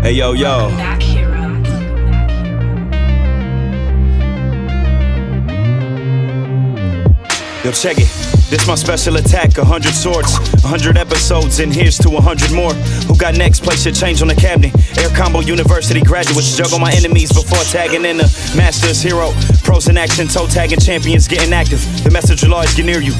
Hey, yo. Back hero. Yo, check it. This my special attack, 100 swords, 100 episodes, and here's to 100 more. Who got next? Place your change on the cabinet. Air Combo University graduates juggle my enemies before tagging in the Masters hero. Pros in action, toe tagging champions getting active. The message will always get near you.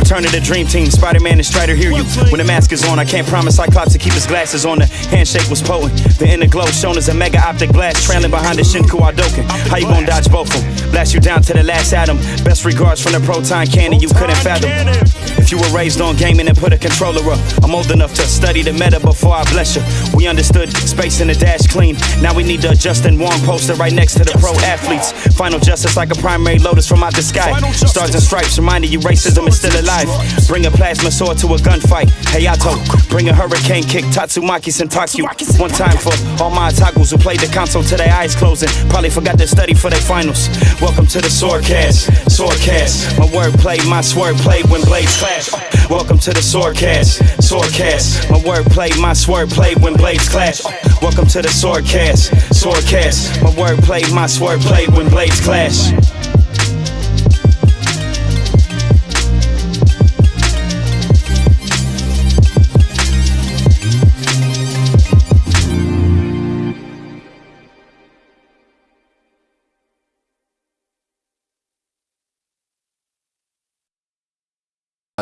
Return to the dream team, Spider-Man and Strider hear you. When the mask is on, I can't promise Cyclops to keep his glasses on. The handshake was potent. The inner glow shown as a mega optic blast, trailing behind the Shinku Hadouken. How you gon' dodge both of them? Blast you down to the last atom. Best regards from the proton cannon you couldn't fathom. If you were raised on gaming and put a controller up, I'm old enough to study the meta before I bless you. We understood space in the dash clean. Now we need the Justin Wong poster right next to the pro athletes. Final justice like a primary lotus from out the sky. Stars and stripes reminding you racism is still alive. Bring a plasma sword to a gunfight. Hayato, bring a hurricane kick. Tatsumaki Sentakyu. One time for all my otakus who played the console till their eyes closing. Probably forgot to study for their finals. Welcome to the SwordCast. SwordCast. My wordplay, my sword play when blades clash. Welcome to the SwordCast. SwordCast. My wordplay, my sword play when blades clash. Welcome to the SwordCast. SwordCast. My wordplay, my sword play when blades clash.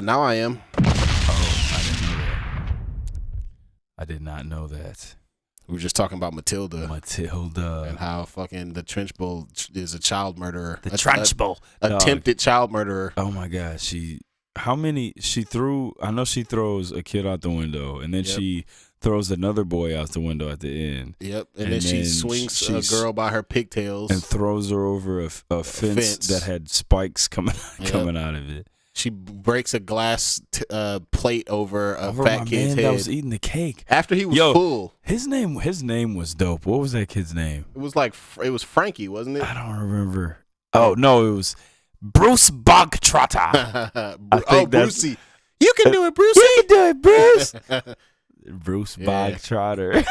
Now I am. I did not know that. We were just talking about Matilda. Matilda. And how fucking the Trench Bull is a child murderer. The Trench Bull. Attempted child murderer. Oh my God. She threw, I know she throws a kid out the window and then she throws another boy out the window at the end. Yep. And then she swings a girl by her pigtails. And throws her over a fence that had spikes coming out of it. She breaks a glass plate over a fat kid's head. That was eating the cake after he was full. His name was dope. What was that kid's name? It was Frankie, wasn't it? I don't remember. Oh no, it was Bruce Bogtrotter. Brucey. You can do it, Brucey. You can do it, Bruce. Bruce Bogtrotter.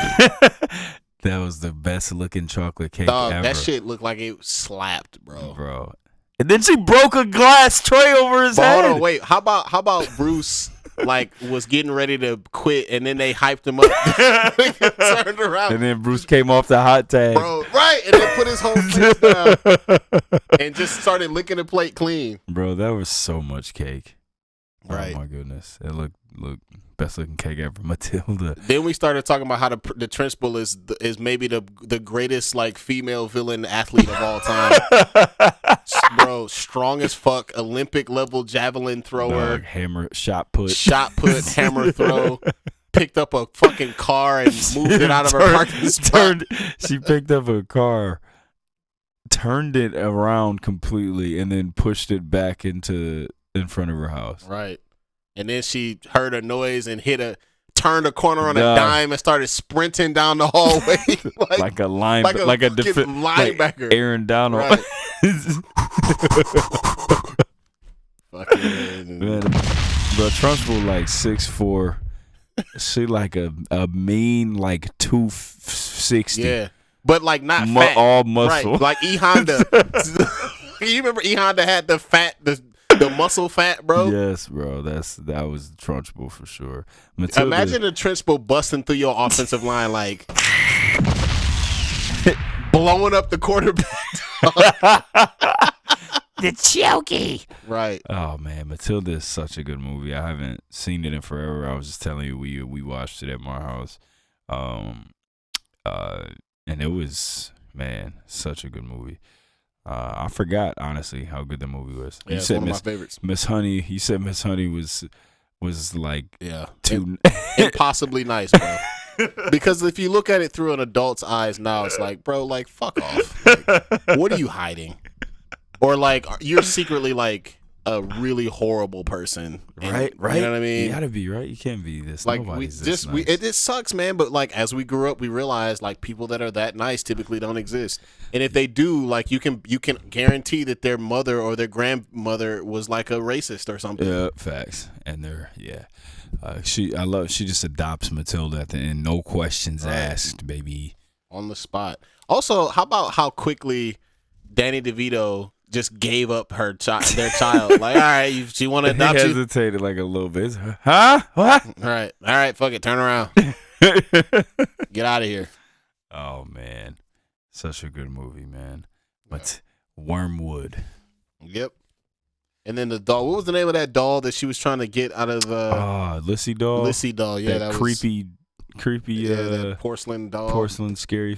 That was the best looking chocolate cake ever. That shit looked like it slapped, bro. And then she broke a glass tray over his head. Hold on, wait. How about Bruce was getting ready to quit, and then they hyped him up, turned around, and then Bruce came off the hot tag, bro. Right, and then put his whole face down, and just started licking the plate clean. Bro, that was so much cake. Right. Oh my goodness, it looked best looking cake ever. Matilda. Then we started talking about how the Trench Bull is maybe the greatest female villain athlete of all time. Bro, strong as fuck, Olympic level javelin thrower, shot put, hammer throw. Picked up a fucking car and moved it out of her parking spot. She picked up a car, turned it around completely, and then pushed it back in front of her house. Right. And then she heard a noise and turned a corner on a dime and started sprinting down the hallway like a linebacker. Aaron Donald. Right. Fucking man, bro, Trump's 6'4". She a mean 260. Yeah, but not fat. All muscle. Right. Like E Honda. You remember E Honda had the muscle fat, bro? Yes, bro. That was Trunchbull for sure. Matilda. Imagine a Trunchbull busting through your offensive line blowing up the quarterback. The chokey. Right. Oh man, Matilda is such a good movie. I haven't seen it in forever. I was just telling you we watched it at my house. And it was, man, such a good movie. I forgot honestly how good the movie was. Yeah, it's one of my favorites. Miss Honey. You said Miss Honey was too impossibly nice, bro. Because if you look at it through an adult's eyes now, it's bro, fuck off. What are you hiding? Or you're secretly a really horrible person. Right. You know what I mean? You gotta be right. You can't be this. Like Nobody's this nice. It sucks, man. But like as we grew up, we realized like people that are that nice typically don't exist. And if they do, like you can guarantee that their mother or their grandmother was like a racist or something. Yeah, facts. And she just adopts Matilda at the end, no questions asked, baby. On the spot. Also, how about how quickly Danny DeVito just gave up their child? Like, all right, she want to adopt He you? hesitated like a little bit. Huh? What? All right, fuck it, turn around, get out of here. Oh man, such a good movie, man. But Wormwood. Yep. And then the doll. What was the name of that doll that she was trying to get out of the? Lissy doll. Lissy doll. Yeah, that was creepy. that porcelain doll. Porcelain, scary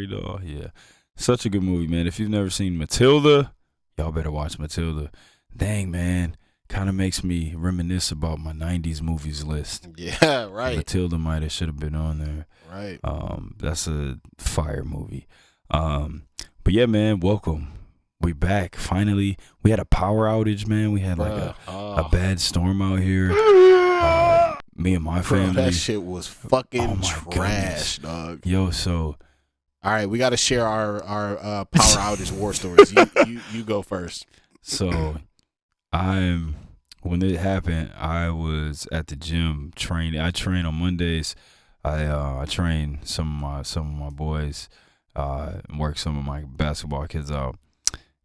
doll. Yeah, such a good movie, man. If you've never seen Matilda, y'all better watch Matilda. Dang, man, kind of makes me reminisce about my '90s movies list. Yeah, right. Matilda should have been on there. Right. That's a fire movie. But yeah, man, welcome. We back finally. We had a power outage, man. We had like a bad storm out here. Me and my family. That shit was fucking trash, dog. Yo, so all right, we got to share our power outage war stories. You go first. So when it happened, I was at the gym training. I train on Mondays. I train some of my boys, work some of my basketball kids out,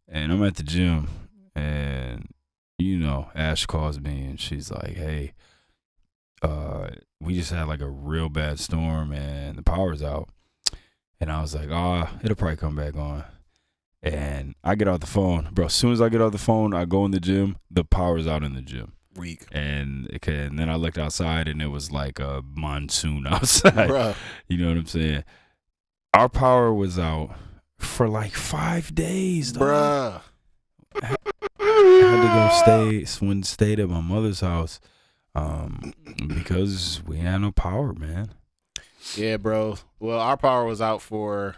and I'm at the gym, and Ash calls me and she's like, "Hey, we just had like a real bad storm and the power's out." And I was like, it'll probably come back on. And I get off the phone, bro. As soon as I get off the phone, I go in the gym. The power's out in the gym. Weak. And then I looked outside, and it was like a monsoon outside. Bruh. You know what I'm saying? Our power was out for like 5 days, dog. Bruh. I had to go stay at my mother's house because we had no power, man. Yeah, bro. Well, our power was out for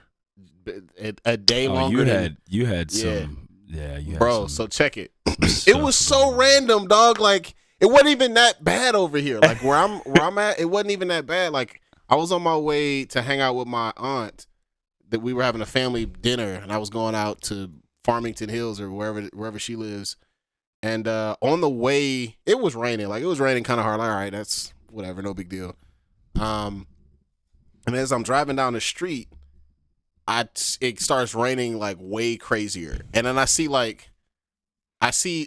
a day longer. You had some. Yeah, you had bro. some, so check it. It was so random, dog. Like it wasn't even that bad over here. Like where I'm at, it wasn't even that bad. Like I was on my way to hang out with my aunt. That we were having a family dinner, and I was going out to Farmington Hills or wherever she lives. And on the way, it was raining. Like it was raining kind of hard. Like, all right, that's whatever, no big deal. And as I'm driving down the street, it starts raining like way crazier. And then I see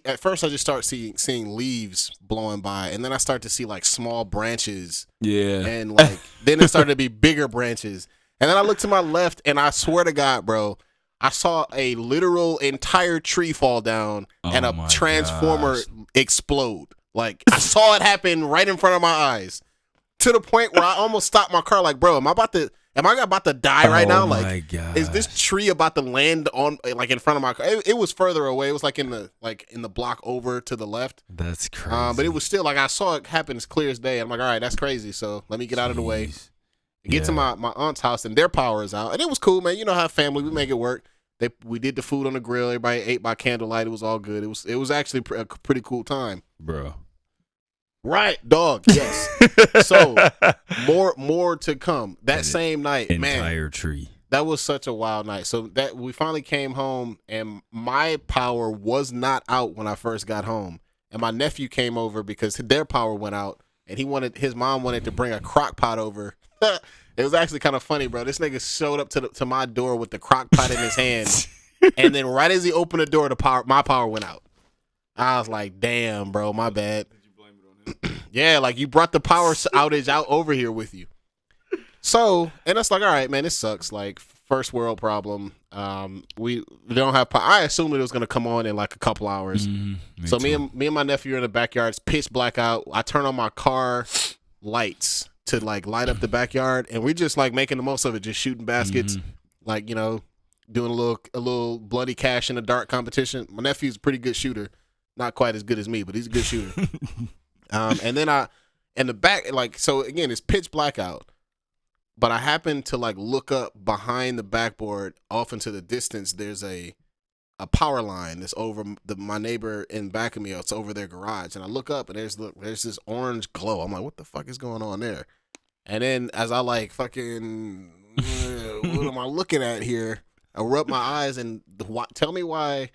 at first I just start seeing leaves blowing by, and then I start to see like small branches. Yeah. And like then it started to be bigger branches. And then I look to my left, and I swear to God, bro, I saw a literal entire tree fall down and a transformer explode. Like I saw it happen right in front of my eyes. To the point where I almost stopped my car, like, bro, am I about to die right now? Like, is this tree about to land on, like, in front of my car? It was further away. It was like in the block over to the left. That's crazy. But it was still like I saw it happen as clear as day. I'm like, all right, that's crazy. So let me get out of the way. Get to my aunt's house, and their power is out, and it was cool, man. You know how family, we make it work. We did the food on the grill. Everybody ate by candlelight. It was all good. It was actually a pretty cool time, bro. Right, dog. Yes. So more to come. That same night, entire tree. That was such a wild night. So that we finally came home, and my power was not out when I first got home. And my nephew came over because their power went out, and his mom wanted to bring a crock pot over. It was actually kind of funny, bro. This nigga showed up to my door with the crock pot in his hand, and then right as he opened the door, my power went out. I was like, damn, bro, my bad. Yeah, like you brought the power outage out over here with you. So, and it's like, all right, man, this sucks. Like first world problem. We don't have power. I assumed it was gonna come on in like a couple hours. Me and my nephew are in the backyard. It's pitch black out. I turn on my car lights to like light up the backyard, and we just like making the most of it, just shooting baskets, like doing a little bloody cash in the dark competition. My nephew's a pretty good shooter, not quite as good as me, but he's a good shooter. And then in the back, like, so again, it's pitch black out, but I happen to like look up behind the backboard off into the distance. There's a a power line that's over my neighbor in back of me. It's over their garage, and I look up and there's this orange glow. I'm like, what the fuck is going on there? And then as I like fucking, what am I looking at here? I rub my eyes and tell me why.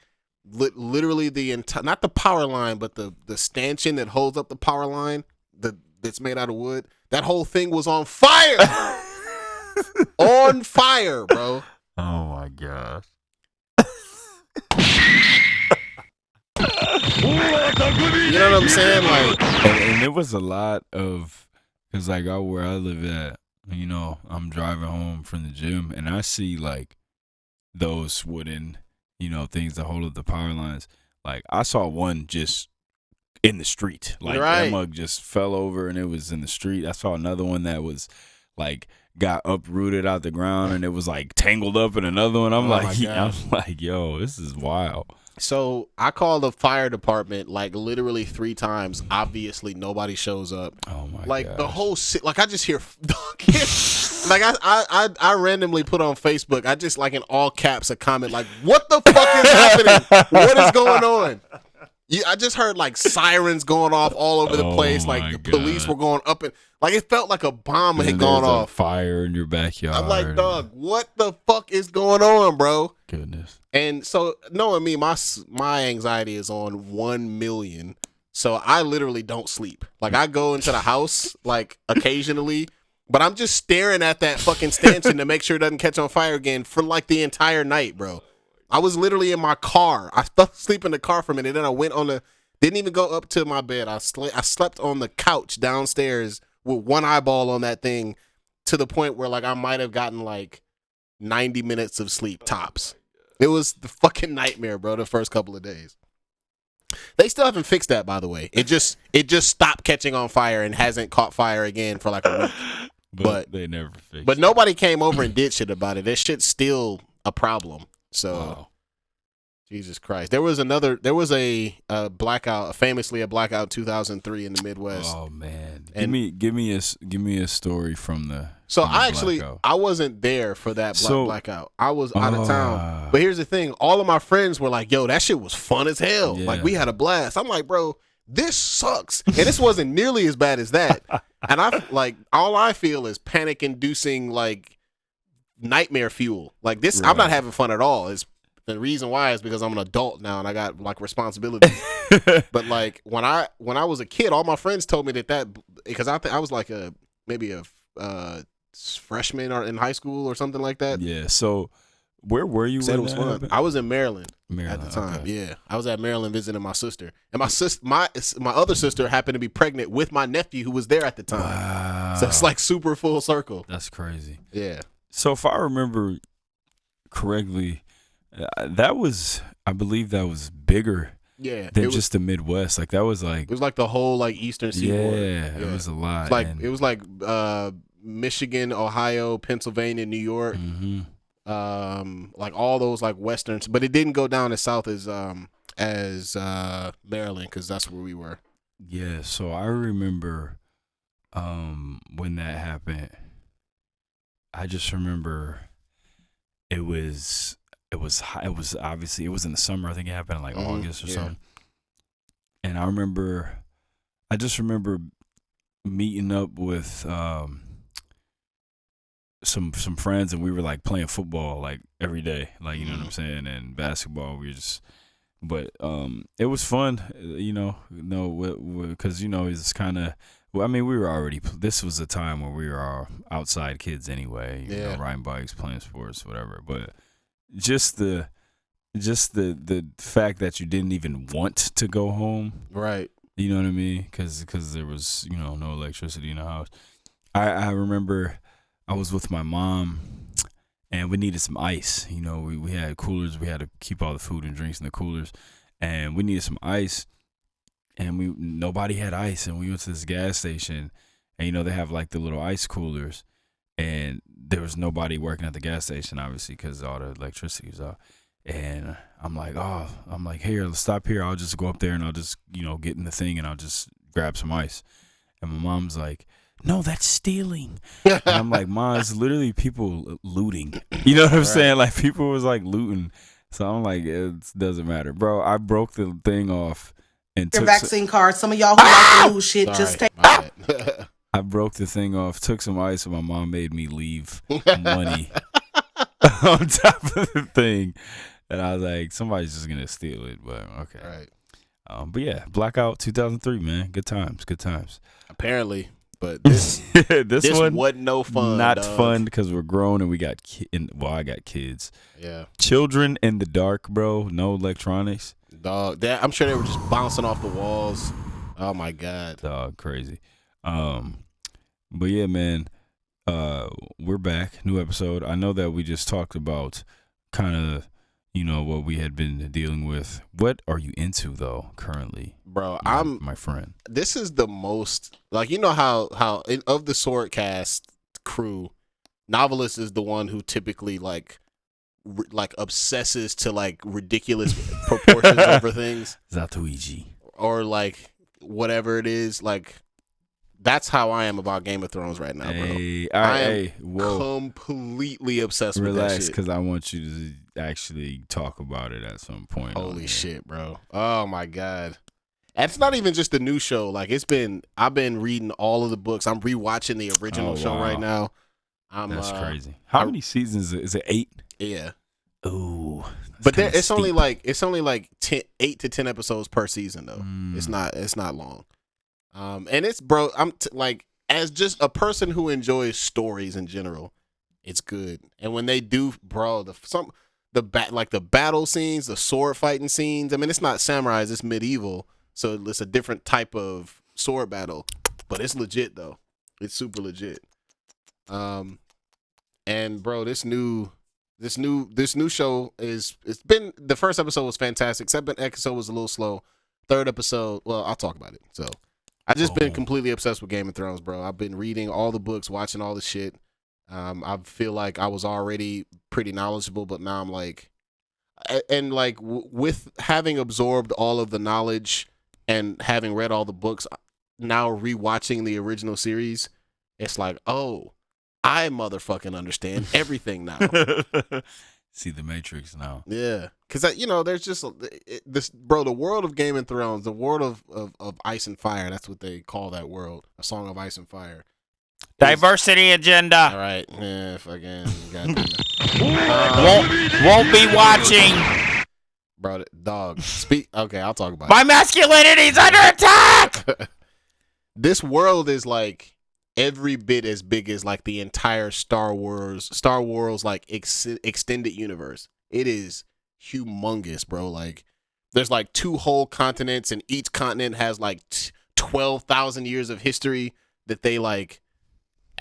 Literally the entire, not the power line, but the stanchion that holds up the power line that's made out of wood. That whole thing was on fire. On fire, bro. Oh my gosh. You know what I'm saying? Like, and it was a lot of, cause like where I live at, you know, I'm driving home from the gym and I see like those wooden, you know, things that hold up the power lines. Like I saw one just in the street, like that mug just fell over and it was in the street. I saw another one that was like got uprooted out the ground and it was like tangled up in another one. I'm like, yo, this is wild. So I called the fire department like literally 3 times. Obviously, nobody shows up. Oh my! Like gosh. the whole like I just hear like I randomly put on Facebook. I just like in all caps a comment like, "What the fuck is happening? What is going on?" I just heard like sirens going off all over the place. Like the police were going up and like it felt like a bomb had gone off. Fire in your backyard. I'm like, dog, what the fuck is going on, bro? Goodness. And so knowing me, my anxiety is on 1 million. So I literally don't sleep. Like I go into the house like occasionally, but I'm just staring at that fucking stanchion to make sure it doesn't catch on fire again for like the entire night, bro. I was literally in my car. I fell asleep in the car for a minute. Then I went didn't even go up to my bed. I slept on the couch downstairs with one eyeball on that thing to the point where like I might have gotten like 90 minutes of sleep tops. It was the fucking nightmare, bro, the first couple of days. They still haven't fixed that, by the way. It just stopped catching on fire and hasn't caught fire again for like a week. But they never fixed it. But nobody came over and did shit about it. That shit's still a problem. So, wow. Jesus Christ. There was a blackout, famously a blackout 2003 in the Midwest. Oh man. And give me a story from the blackout. I wasn't there for that blackout. I was out of town. But here's the thing, all of my friends were like, "Yo, that shit was fun as hell." Yeah. Like we had a blast. I'm like, "Bro, this sucks." And this wasn't nearly as bad as that. And I like all I feel is panic inducing like nightmare fuel. Like this, right. I'm not having fun at all. The reason why is because I'm an adult now and I got like responsibilities. But like when I was a kid, all my friends told me that because I was like maybe a freshman or in high school or something like that. Yeah. So where were you? Said it was fun. Happened? I was in Maryland at the time. Okay. Yeah, I was at Maryland visiting my sister, and my other sister happened to be pregnant with my nephew who was there at the time. Wow. So it's like super full circle. That's crazy. Yeah. So if I remember correctly, I believe that was bigger. Yeah, than just the Midwest. Like that was like it was like the whole like Eastern Seaboard. Yeah, it was a lot. It was like Michigan, Ohio, Pennsylvania, New York. Mm-hmm. Like all those like westerns, but it didn't go down as south as Maryland because that's where we were. Yeah, so I remember when that happened. I just remember it was obviously it was in the summer. I think it happened in like August or something. And I just remember meeting up with some friends, and we were like playing football like every day, like you know what I'm saying, and basketball. But it was fun, because it's kind of. Well, I mean, we were already. This was a time where we were all outside kids anyway, riding bikes, playing sports, whatever. But just the fact that you didn't even want to go home, right? You know what I mean? Because there was no electricity in the house. I remember I was with my mom, and we needed some ice. We had coolers. We had to keep all the food and drinks in the coolers, and we needed some ice. And nobody had ice, and we went to this gas station, and they have like the little ice coolers, and there was nobody working at the gas station, obviously, because all the electricity was out. And I'm like, here, let's stop here. I'll just go up there and I'll just get in the thing and I'll just grab some ice. And my mom's like, no, that's stealing. And I'm like, Ma, it's literally people looting. You know what I'm saying? Like people was like looting. So I'm like, it doesn't matter, bro. I broke the thing off and Your took vaccine card. Some of y'all who like to lose shit, Sorry, just take. my bad. I broke the thing off, took some ice, and my mom made me leave money on top of the thing. And I was like, somebody's just gonna steal it, but okay. Right. But yeah, Blackout 2003, man. Good times. Apparently, but this this one wasn't no fun. not dog. fun because we're grown and we got I got kids. Yeah, Children in the dark, bro. No electronics. dog. I'm sure they were just bouncing off the walls. Oh my god. Dog, crazy. But yeah, man. We're back. New episode. I know that we just talked about kind of, what we had been dealing with. What are you into though currently, Bro, my friend? This is the most like how of the SwordCast crew, Noveliss is the one who typically like obsesses to like ridiculous proportions over things. Zatuigi. Or like whatever it is, like that's how I am about Game of Thrones right now, bro. Hey, I am hey, whoa. completely obsessed with that Relax, shit. because I want you to actually talk about it at some point. Holy shit, bro. Oh my god. And it's not even just the new show. Like I've been reading all of the books. I'm rewatching the original show right now. That's crazy. How many seasons is it? 8? Yeah. Ooh. But it's only like 8 to 10 episodes per season though. It's not long. And it's bro, like as just a person who enjoys stories in general, it's good. And when they do, bro, the battle scenes, the sword fighting scenes. I mean, it's not samurais, it's medieval, so it's a different type of sword battle, but it's legit though. It's super legit. And bro, this new show it's been, the first episode was fantastic. Second episode was a little slow. Third episode, well, I'll talk about it. So I just been completely obsessed with Game of Thrones, bro. I've been reading all the books, watching all the shit. I feel like I was already pretty knowledgeable, but now I'm like, and like with having absorbed all of the knowledge and having read all the books, now rewatching the original series, it's like, oh, I motherfucking understand everything now. See the Matrix now. Yeah, because there's just this, bro. The world of Game of Thrones, the world of Ice and Fire. That's what they call that world. A Song of Ice and Fire. Diversity agenda. All right, yeah, fucking Won't be watching. bro. Dog, speak. Okay, I'll talk about My masculinity's under attack. it. This world is like every bit as big as like the entire Star Wars like extended universe. It is humongous, bro. Like there's like 2 whole continents, and each continent has like 12,000 years of history that they like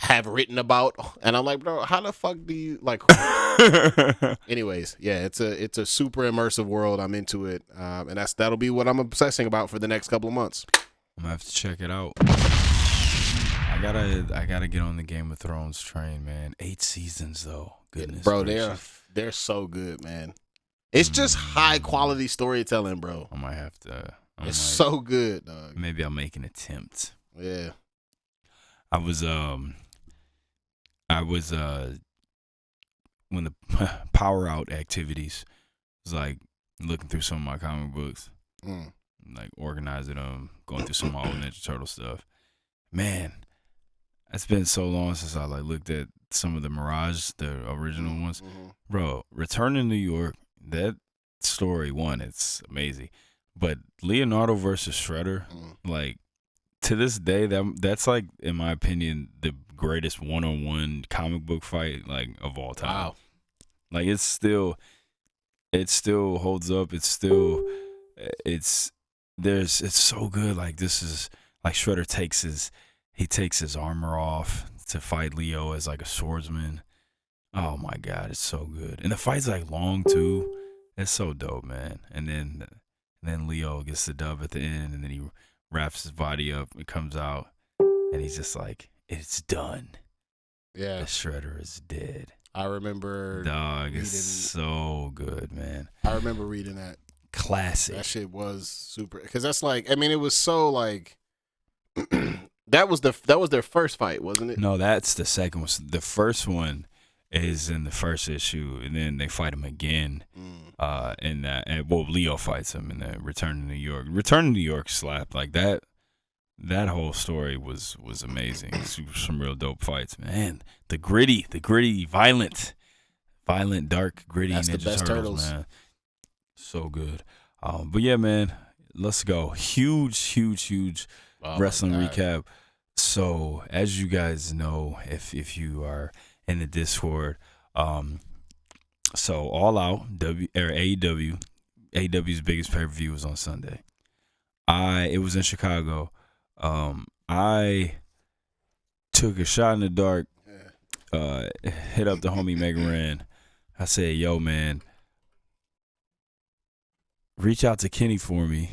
have written about. And I'm like, bro, how the fuck do you like? Anyways, yeah, it's a super immersive world. I'm into it, and that'll be what I'm obsessing about for the next couple of months. I'm gonna have to check it out. I gotta get on the Game of Thrones train, man. 8 seasons though. Goodness, bro, gracious. they're so good, man. It's just high quality storytelling, bro. I might have to. It's so good, dog. Maybe I'll make an attempt. Yeah. I was when the power out activities was like looking through some of my comic books, like organizing them, going through some of my old Ninja Turtle stuff. Man, it's been so long since I like looked at some of the Mirage, the original ones. Bro, Return to New York, that story, it's amazing. But Leonardo versus Shredder, like to this day, that's like, in my opinion, the greatest one-on-one comic book fight like of all time. Wow. Like it still holds up. It's so good. Like this is like Shredder takes his armor off to fight Leo as like a swordsman. Oh my god, it's so good. And the fight's like long too. It's so dope, man. And then Leo gets the dub at the end, and then he wraps his body up. It comes out, and he's just like, "It's done." Yeah, the Shredder is dead. I remember. Dog, it's so good, man. I remember reading that. Classic. That shit was super, because that's like, I mean, it was so like. that was their first fight, wasn't it? No, that's the second one. The first one is in the first issue, and then they fight him again in that, and Leo fights him in the Return to New York. Return to New York slapped like that. That whole story was amazing. Some real dope fights, man. The gritty, violent, dark, gritty. That's Ninja the best Turtles. man. So good. But yeah, man, let's go. Huge wrestling recap. So as you guys know, if you are in the Discord, so All Out, AEW's biggest pay-per-view was on Sunday. It was in Chicago. I took a shot in the dark, hit up the homie Mega Ran. I said, yo, man, reach out to Kenny for me.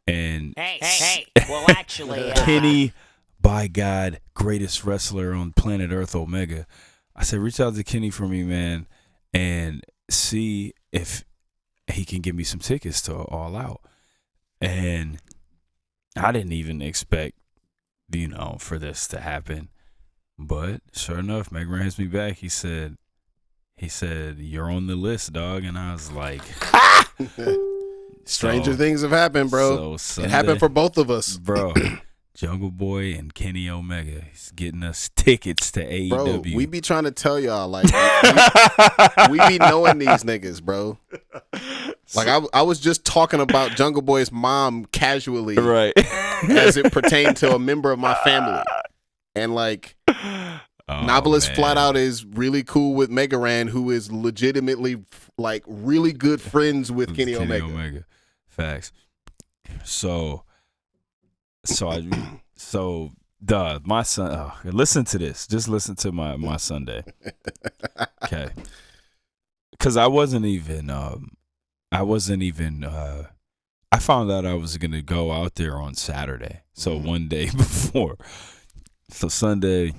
And Hey. Well, actually, Kenny, by God, greatest wrestler on planet Earth, Omega. I said, reach out to Kenny for me, man, and see if he can give me some tickets to All Out. And I didn't even expect, for this to happen. But sure enough, Meg hits me back. He said, you're on the list, dog. And I was like, Stranger things have happened, bro. So Sunday, it happened for both of us. Bro. Jungle Boy and Kenny Omega. He's getting us tickets to AEW. Bro, we be trying to tell y'all, like, we be knowing these niggas, bro. Like, I was just talking about Jungle Boy's mom casually, right, as it pertained to a member of my family. And, like, Noveliss flat out is really cool with Mega Ran, who is legitimately, like, really good friends with Kenny Omega. Facts. My son. Listen to this. Just listen to my Sunday. Okay. Because I wasn't even. I found out I was gonna go out there on Saturday. So one day before. So Sunday,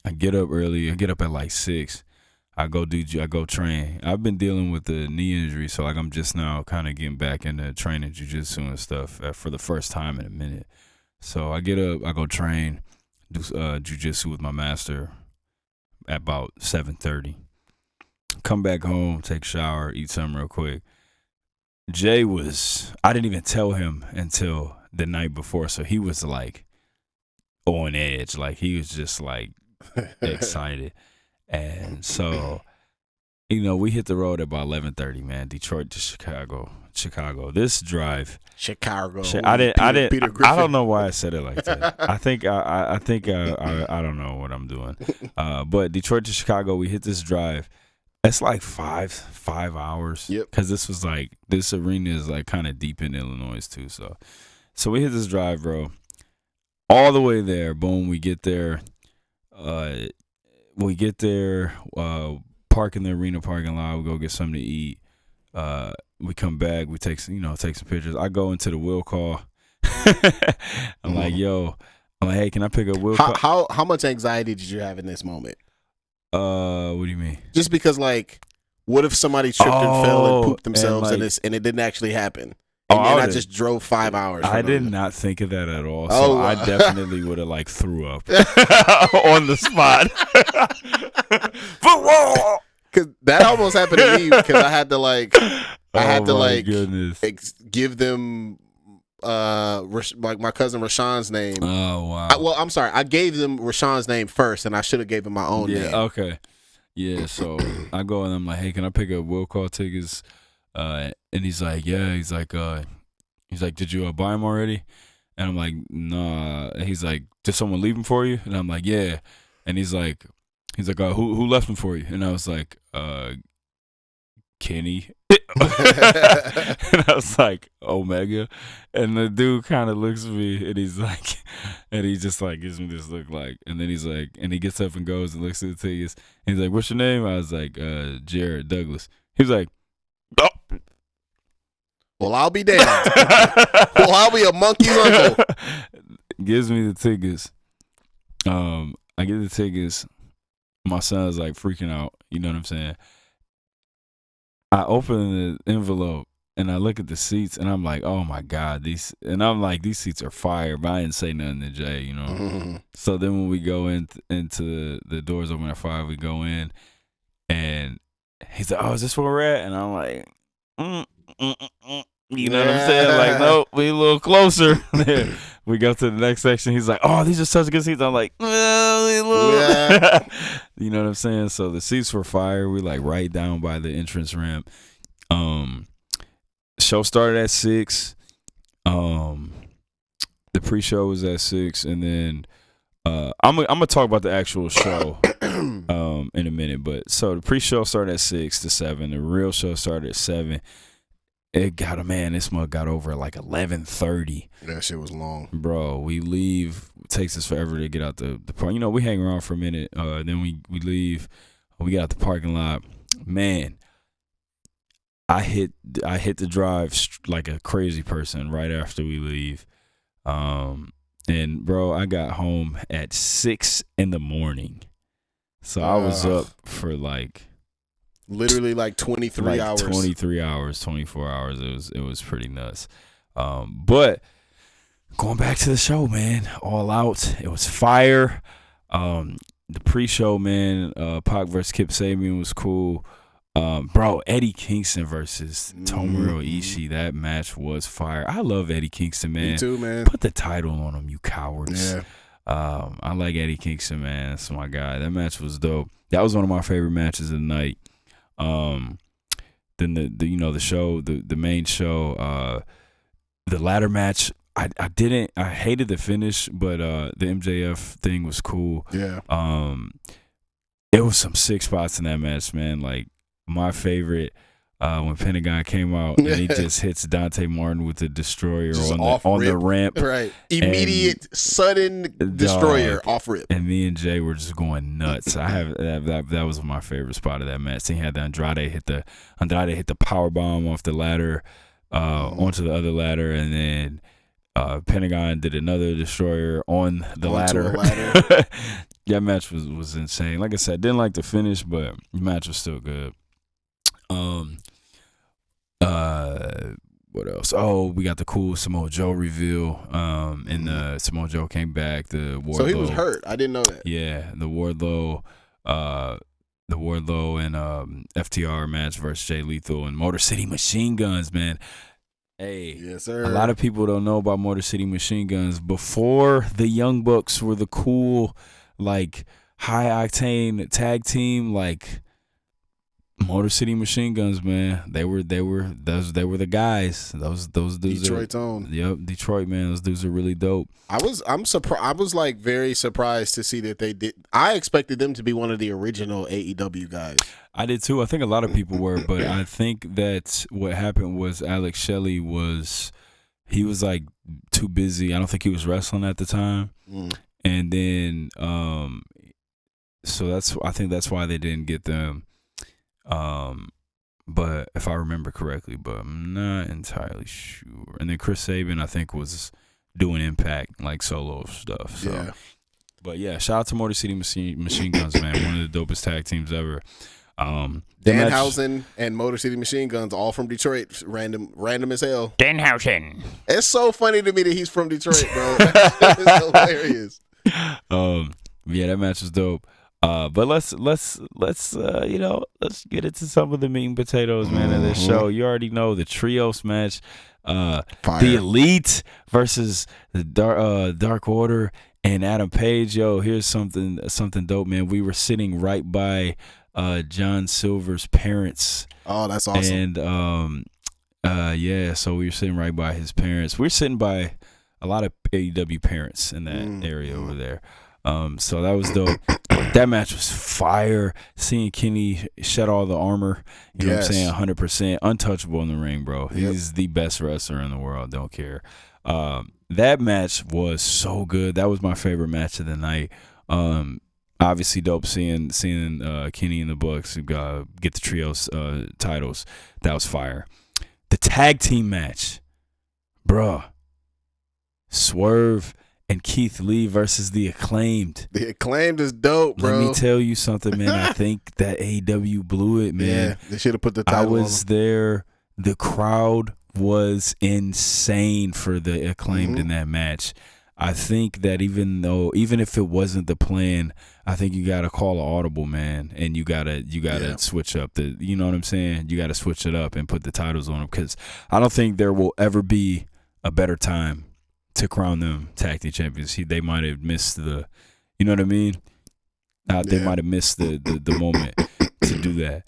I get up early. I get up at like 6. I go train. I've been dealing with the knee injury, so like I'm just now kind of getting back into training jiu-jitsu and stuff for the first time in a minute. So I get up, I go train, do jiu-jitsu with my master at about 7:30. Come back home, take a shower, eat something real quick. Jay I didn't even tell him until the night before, so he was like on edge. Like he was just like excited. And so, we hit the road at about 11:30, man. Detroit to Chicago. This drive. Chicago. I don't know why I said it like that. I think I don't know what I'm doing. But Detroit to Chicago, we hit this drive. It's like five hours. Yep. Because this arena is like kind of deep in Illinois too. So we hit this drive, bro. All the way there. Boom. We get there. Park in the arena parking lot. We go get something to eat. We come back. We take some pictures. I go into the will call. I'm like, hey, can I pick up will call? How much anxiety did you have in this moment? What do you mean? Just because, like, what if somebody tripped and fell and pooped themselves and it didn't actually happen? And I just drove 5 hours. I did not think of that at all. So I definitely would have like threw up on the spot. Because that almost happened to me because I had to give them like my cousin Rashawn's name. Oh wow. I'm sorry. I gave them Rashawn's name first, and I should have gave him my own name. Yeah. Okay. Yeah. So I go and I'm like, hey, can I pick up will call tickets? And he's like, yeah. He's like, did you buy them already? And I'm like, nah. He's like, did someone leave them for you? And I'm like, yeah. And he's like, who left them for you? And I was like, Kenny. And I was like, Omega. And the dude kind of looks at me and he's like, and he just like gives me this look like, and then he's like, and he gets up and goes and looks at the tickets. And he's like, what's your name? I was like, Jared Douglas. He's like, oh. Well, I'll be damned. Well, I'll be a monkey's uncle. Gives me the tickets. I get the tickets. My son's like freaking out. You know what I'm saying? I open the envelope and I look at the seats and I'm like, oh my God, these seats are fire. But I didn't say nothing to Jay, you know. Mm-hmm. So then when we go into the doors open at 5, we go in and he's like, oh, is this where we're at? And I'm like, You know what I'm saying? Like, nope, we a little closer. We go to the next section. He's like, oh, these are such good seats. I'm like, yeah. You know what I'm saying? So the seats were fire. We like right down by the entrance ramp. Show started at 6. The pre-show was at 6, and then I'm gonna talk about the actual show in a minute. But so the pre-show started at 6 to 7. The real show started at 7. It got this mug got over at like 11:30. That shit was long, bro. We leave. It takes us forever to get out the park. You know, we hang around for a minute. Then we leave. We get out the parking lot. Man, I hit the drive like a crazy person right after we leave. And bro, I got home at 6 a.m. So I was up for like. Literally like 23 hours. 23 hours, 24 hours. It was pretty nuts. But going back to the show, man, All Out. It was fire. The pre-show, man, Pac versus Kip Sabian was cool. Bro, Eddie Kingston versus Tomohiro Ishii. That match was fire. I love Eddie Kingston, man. Me too, man. Put the title on him, you cowards. Yeah. I like Eddie Kingston, man. That's my guy. That match was dope. That was one of my favorite matches of the night. Then the show, the main show, the ladder match. I hated the finish, but the MJF thing was cool. Yeah. It was some sick spots in that match, man. Like my favorite, when Pentagon came out and he just hits Dante Martin with the destroyer on the ramp. Right. Immediate, sudden destroyer off rip. And me and Jay were just going nuts. I have that was my favorite spot of that match. He had the Andrade hit the power bomb off the ladder onto the other ladder, and then Pentagon did another destroyer on the ladder. That match was insane. Like I said, didn't like the finish, but the match was still good. What else? Oh, we got the cool Samoa Joe reveal. And Samoa Joe came back. The Wardlow. So he was hurt. I didn't know that. Yeah, the Wardlow and FTR match versus Jay Lethal and Motor City Machine Guns, man. Hey, yes, sir. A lot of people don't know about Motor City Machine Guns. Before the Young Bucks were the cool, like high octane tag team, like Motor City Machine Guns, man. They were the guys. Those dudes. Detroit's own. Yep, Detroit, man. Those dudes are really dope. I'm surprised. I was like very surprised to see that they did. I expected them to be one of the original AEW guys. I did too. I think a lot of people were, but I think that what happened was Alex Shelley was like too busy. I don't think he was wrestling at the time, and then so I think that's why they didn't get them. But if I remember correctly, but I'm not entirely sure. And then Chris Sabin, I think, was doing Impact, like solo stuff. So. Yeah. But yeah, shout out to Motor City Machine Guns, man. One of the dopest tag teams ever. Danhausen and Motor City Machine Guns, all from Detroit. Random as hell. Danhausen. It's so funny to me that he's from Detroit, bro. It's hilarious. Yeah, that match was dope. But let's get into some of the meat and potatoes, man, of this show. You already know the trios match, the Elite versus the Dark Order and Adam Page. Yo, here's something dope, man. We were sitting right by John Silver's parents. Oh, that's awesome. And so we were sitting right by his parents. We're sitting by a lot of AEW parents in that area over there. So that was dope. That match was fire. Seeing Kenny shed all the armor, you know what I'm saying, 100%. Untouchable in the ring, bro. He's the best wrestler in the world. Don't care. That match was so good. That was my favorite match of the night. Obviously dope seeing Kenny and the Bucks get the trios titles. That was fire. The tag team match, bruh. Swerve and Keith Lee versus the Acclaimed. The Acclaimed is dope, bro. Let me tell you something, man. I think that AEW blew it, man. Yeah, they should have put the title on. I was there. The crowd was insane for the Acclaimed in that match. I think that even if it wasn't the plan, I think you gotta call an audible, man, and you gotta switch up the, you know what I'm saying? You gotta switch it up and put the titles on them, because I don't think there will ever be a better time to crown them tag team champions. They might have missed the, you know what I mean? They might have missed the moment to do that.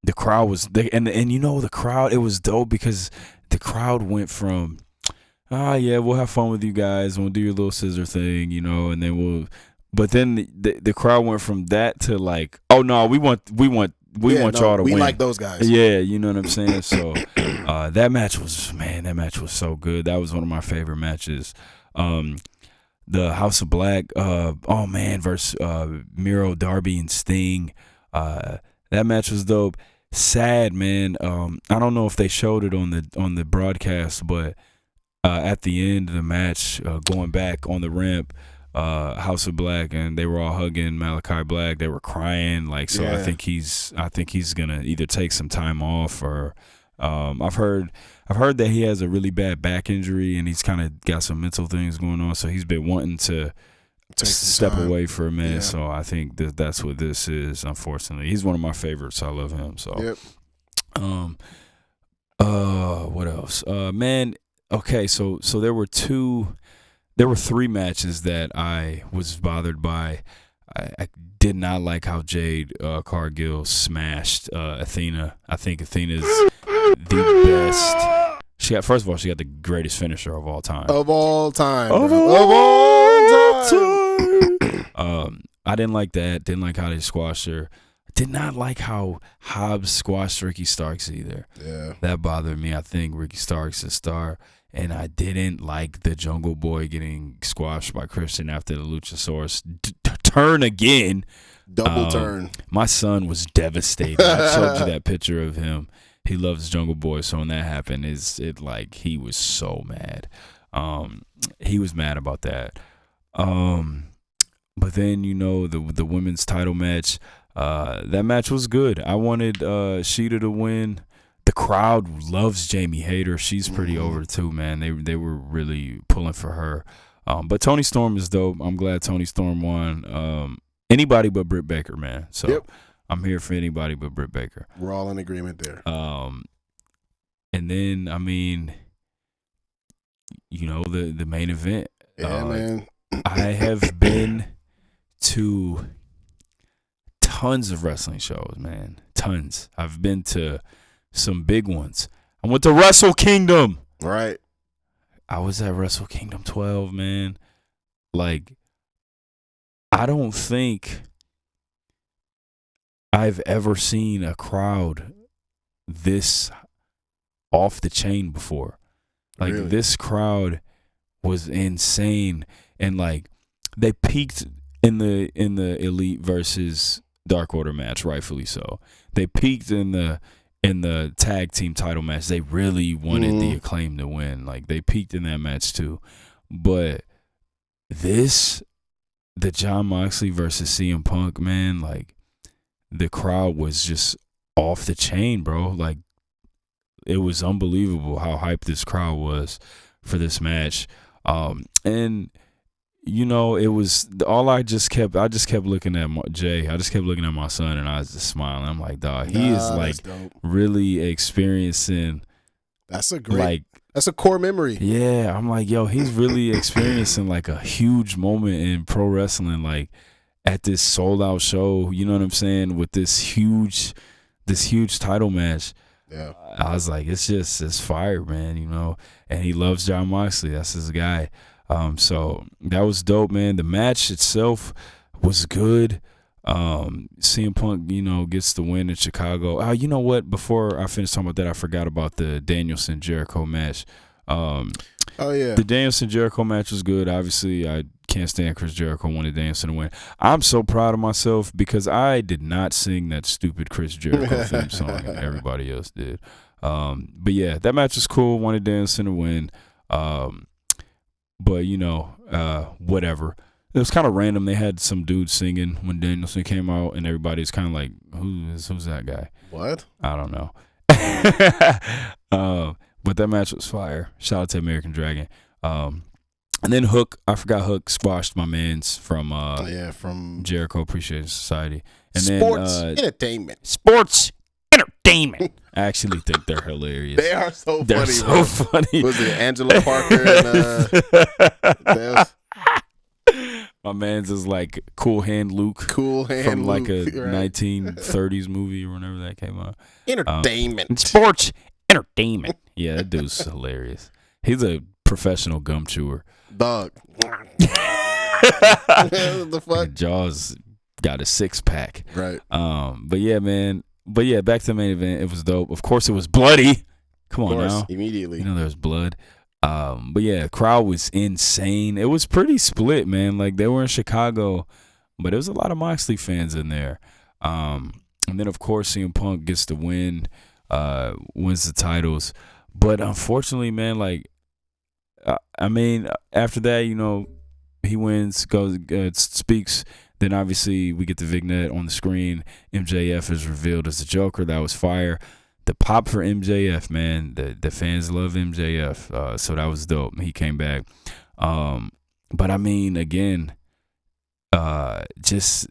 The crowd was, and you know, the crowd, it was dope because the crowd went from, yeah, we'll have fun with you guys and we'll do your little scissor thing, you know, and then but then the crowd went from that to like, oh no, we want y'all to win. We like those guys. Yeah, you know what I'm saying? So that match was so good. That was one of my favorite matches. The House of Black, versus Miro, Darby, and Sting. That match was dope. Sad, man. I don't know if they showed it on the broadcast, but at the end of the match, going back on the ramp, House of Black, and they were all hugging Malachi Black. They were crying, like, so. Yeah. I think he's gonna either take some time off, or I've heard that he has a really bad back injury and he's kind of got some mental things going on. So he's been wanting to step away for a minute. Yeah. So I think that's what this is. Unfortunately, he's one of my favorites. I love him. So, what else? Man. Okay. So there were three matches that I was bothered by. I did not like how Jade Cargill smashed Athena. I think Athena's the best. First of all, she got the greatest finisher of all time. Of all time. I didn't like that. Didn't like how they squashed her. Did not like how Hobbs squashed Ricky Starks either. Yeah. That bothered me. I think Ricky Starks is a star. And I didn't like the Jungle Boy getting squashed by Christian after the Luchasaurus turn again. Double turn. My son was devastated. I showed you that picture of him. He loves Jungle Boy, so when that happened, he was so mad. He was mad about that. But then, you know, the women's title match, that match was good. I wanted Sheeta to win. The crowd loves Jamie Hayter. She's pretty over too, man. They were really pulling for her. But Toni Storm is dope. I'm glad Toni Storm won. Anybody but Britt Baker, man. So I'm here for anybody but Britt Baker. We're all in agreement there. And then, I mean, you know, the main event. Yeah, man. I have been to tons of wrestling shows, man. Tons. I've been to some big ones. I went to Wrestle Kingdom. Right. I was at Wrestle Kingdom 12, man. Like, I don't think I've ever seen a crowd this off the chain before. Like, really? This crowd was insane. And like, they peaked in the Elite versus Dark Order match, rightfully so. They peaked in the tag team title match. They really wanted the Acclaim to win. Like, they peaked in that match too. But the Jon Moxley versus CM Punk, man, like, the crowd was just off the chain, bro. Like, it was unbelievable how hyped this crowd was for this match. And you know, it was all I just kept looking at Jay. I just kept looking at my son, and I was just smiling. I'm like, dog, he is like really experiencing. That's a core memory. Yeah, I'm like, yo, he's really experiencing like a huge moment in pro wrestling, like at this sold out show. You know what I'm saying? With this huge title match. Yeah, I was like, it's fire, man. You know, and he loves Jon Moxley. That's his guy. So that was dope, man. The match itself was good. CM Punk, you know, gets the win in Chicago. You know what? Before I finish talking about that, I forgot about the Danielson Jericho match. The Danielson Jericho match was good. Obviously, I can't stand Chris Jericho. Wanted Danielson to win. I'm so proud of myself because I did not sing that stupid Chris Jericho theme song, and everybody else did. But yeah, that match was cool. Wanted Danielson to win. But, you know, whatever. It was kind of random. They had some dude singing when Danielson came out, and everybody's kind of like, who's that guy? What? I don't know. But that match was fire. Shout out to American Dragon. And then Hook, I forgot Hook squashed my man's from from Jericho Appreciation Society. And Sports then Entertainment. Sports Entertainment. I actually think they're hilarious. They are so funny. They're so funny. Was it Angela Parker and my man's is like Cool Hand Luke. Cool Hand from like Luke, a right. 1930s movie or whenever that came out. Entertainment. Sports Entertainment. Yeah, that dude's hilarious. He's a professional gum chewer. Dog. What the fuck? Jaws got a 6-pack. Right. But yeah, man. But yeah, back to the main event. It was dope. Of course, it was bloody. Come on now. Immediately. You know there was blood. But yeah, the crowd was insane. It was pretty split, man. Like they were in Chicago, but there was a lot of Moxley fans in there. And then of course CM Punk gets the win, wins the titles. But unfortunately, man, like I mean, after that, you know, he wins, goes, speaks. Then obviously we get the vignette on the screen. MJF is revealed as the Joker. That was fire. The pop for MJF, man. The fans love MJF. So that was dope. He came back. But I mean, again, just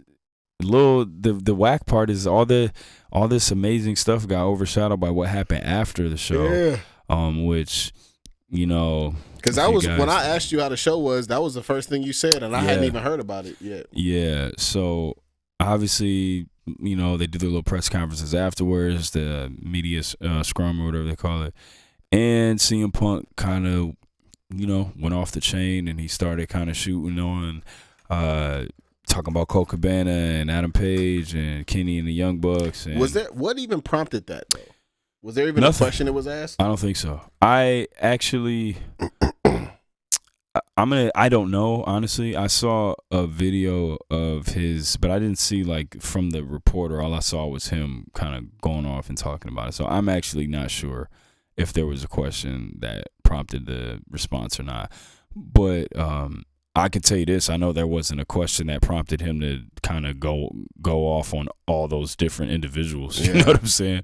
the whack part is all this amazing stuff got overshadowed by what happened after the show. Yeah. Which, you know, because that was when I asked you how the show was. That was the first thing you said, and I hadn't even heard about it yet. Yeah. So obviously, you know, they do their little press conferences afterwards, the media scrum or whatever they call it, and CM Punk kind of, you know, went off the chain and he started kind of shooting on, talking about Cole Cabana and Adam Page and Kenny and the Young Bucks. And was there what even prompted that though? Was there even Nothing. a question that was asked? I don't think so. I actually, I don't know, honestly. I saw a video of his, but I didn't see like from the reporter. All I saw was him kind of going off and talking about it. So I'm actually not sure if there was a question that prompted the response or not. But I can tell you this. I know there wasn't a question that prompted him to kind of go off on all those different individuals. You know what I'm saying?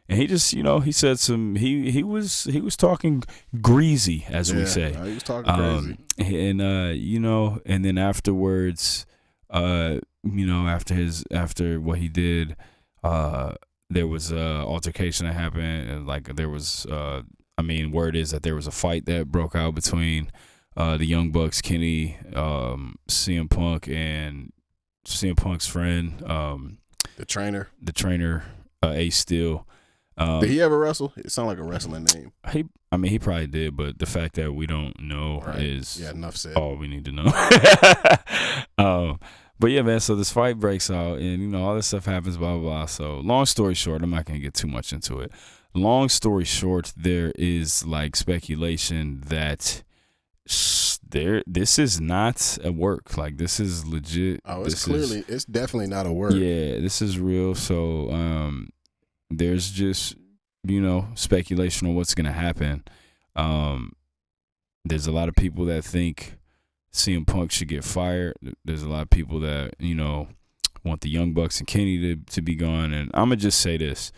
And he just, you know, he said some. He was talking greasy, as we say. He was talking crazy. And you know, and then afterwards, you know, after what he did, there was a altercation that happened. And like there was, I mean, word is that there was a fight that broke out between the Young Bucks, Kenny, CM Punk, and CM Punk's friend, the trainer, Ace Steel. Did he ever wrestle? It sounded like a wrestling name. He probably did, but the fact that we don't know is enough said. All we need to know. But yeah, man, so this fight breaks out and, you know, all this stuff happens, blah, blah, blah. So long story short, I'm not going to get too much into it. Long story short, there is like speculation that this is not a work. Like this is legit. Oh, it's definitely not a work. Yeah, this is real. So there's just, you know, speculation on what's gonna happen. There's a lot of people that think CM Punk should get fired. There's a lot of people that, you know, want the Young Bucks and Kenny to be gone. And I'm gonna just say this.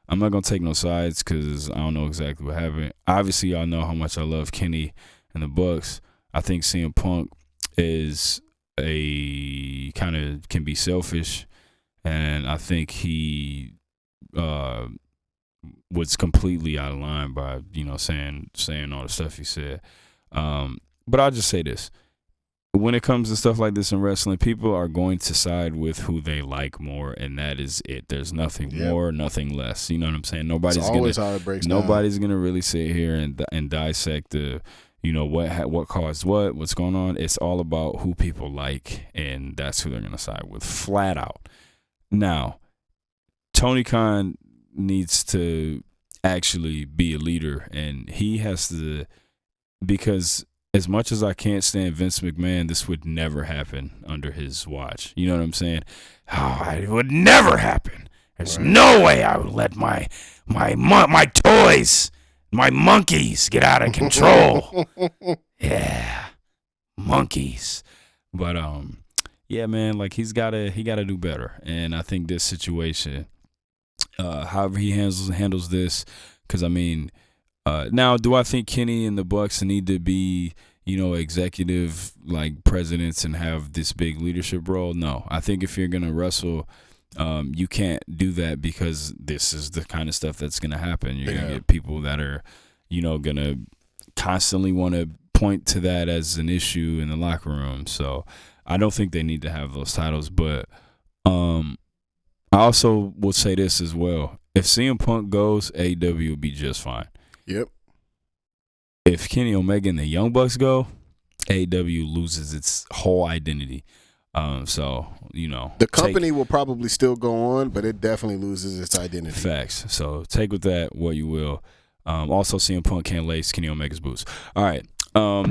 I'm not gonna take no sides because I don't know exactly what happened. Obviously, y'all know how much I love Kenny and the Bucks. I think CM Punk is a kind of can be selfish, and I think he was completely out of line by, you know, saying all the stuff he said. But I'll just say this. When it comes to stuff like this in wrestling, people are going to side with who they like more, and that is it. There's nothing more, nothing less. You know what I'm saying? Nobody's gonna really sit here and dissect the, you know, what caused what's going on. It's all about who people like, and that's who they're gonna side with, flat out. Now, Tony Khan needs to actually be a leader, and he has to, because as much as I can't stand Vince McMahon, this would never happen under his watch. You know what I'm saying? Oh, it would never happen. There's no way I would let my toys, my monkeys get out of control. Yeah, monkeys. But yeah, man, like he gotta do better. And I think this situation, however he handles this, because I mean, Now, do I think Kenny and the Bucks need to be, executive like presidents and have this big leadership role? No. I think if you're gonna wrestle, you can't do that because this is the kind of stuff that's gonna happen. You're gonna get people that are, gonna constantly want to point to that as an issue in the locker room. So I don't think they need to have those titles. But I also will say this as well: if CM Punk goes, AEW will be just fine. Yep. If Kenny Omega and the Young Bucks go, AEW loses its whole identity. The company will probably still go on, but it definitely loses its identity. Facts. So take with that what you will. Also, CM Punk can't lace Kenny Omega's boots. All right. Not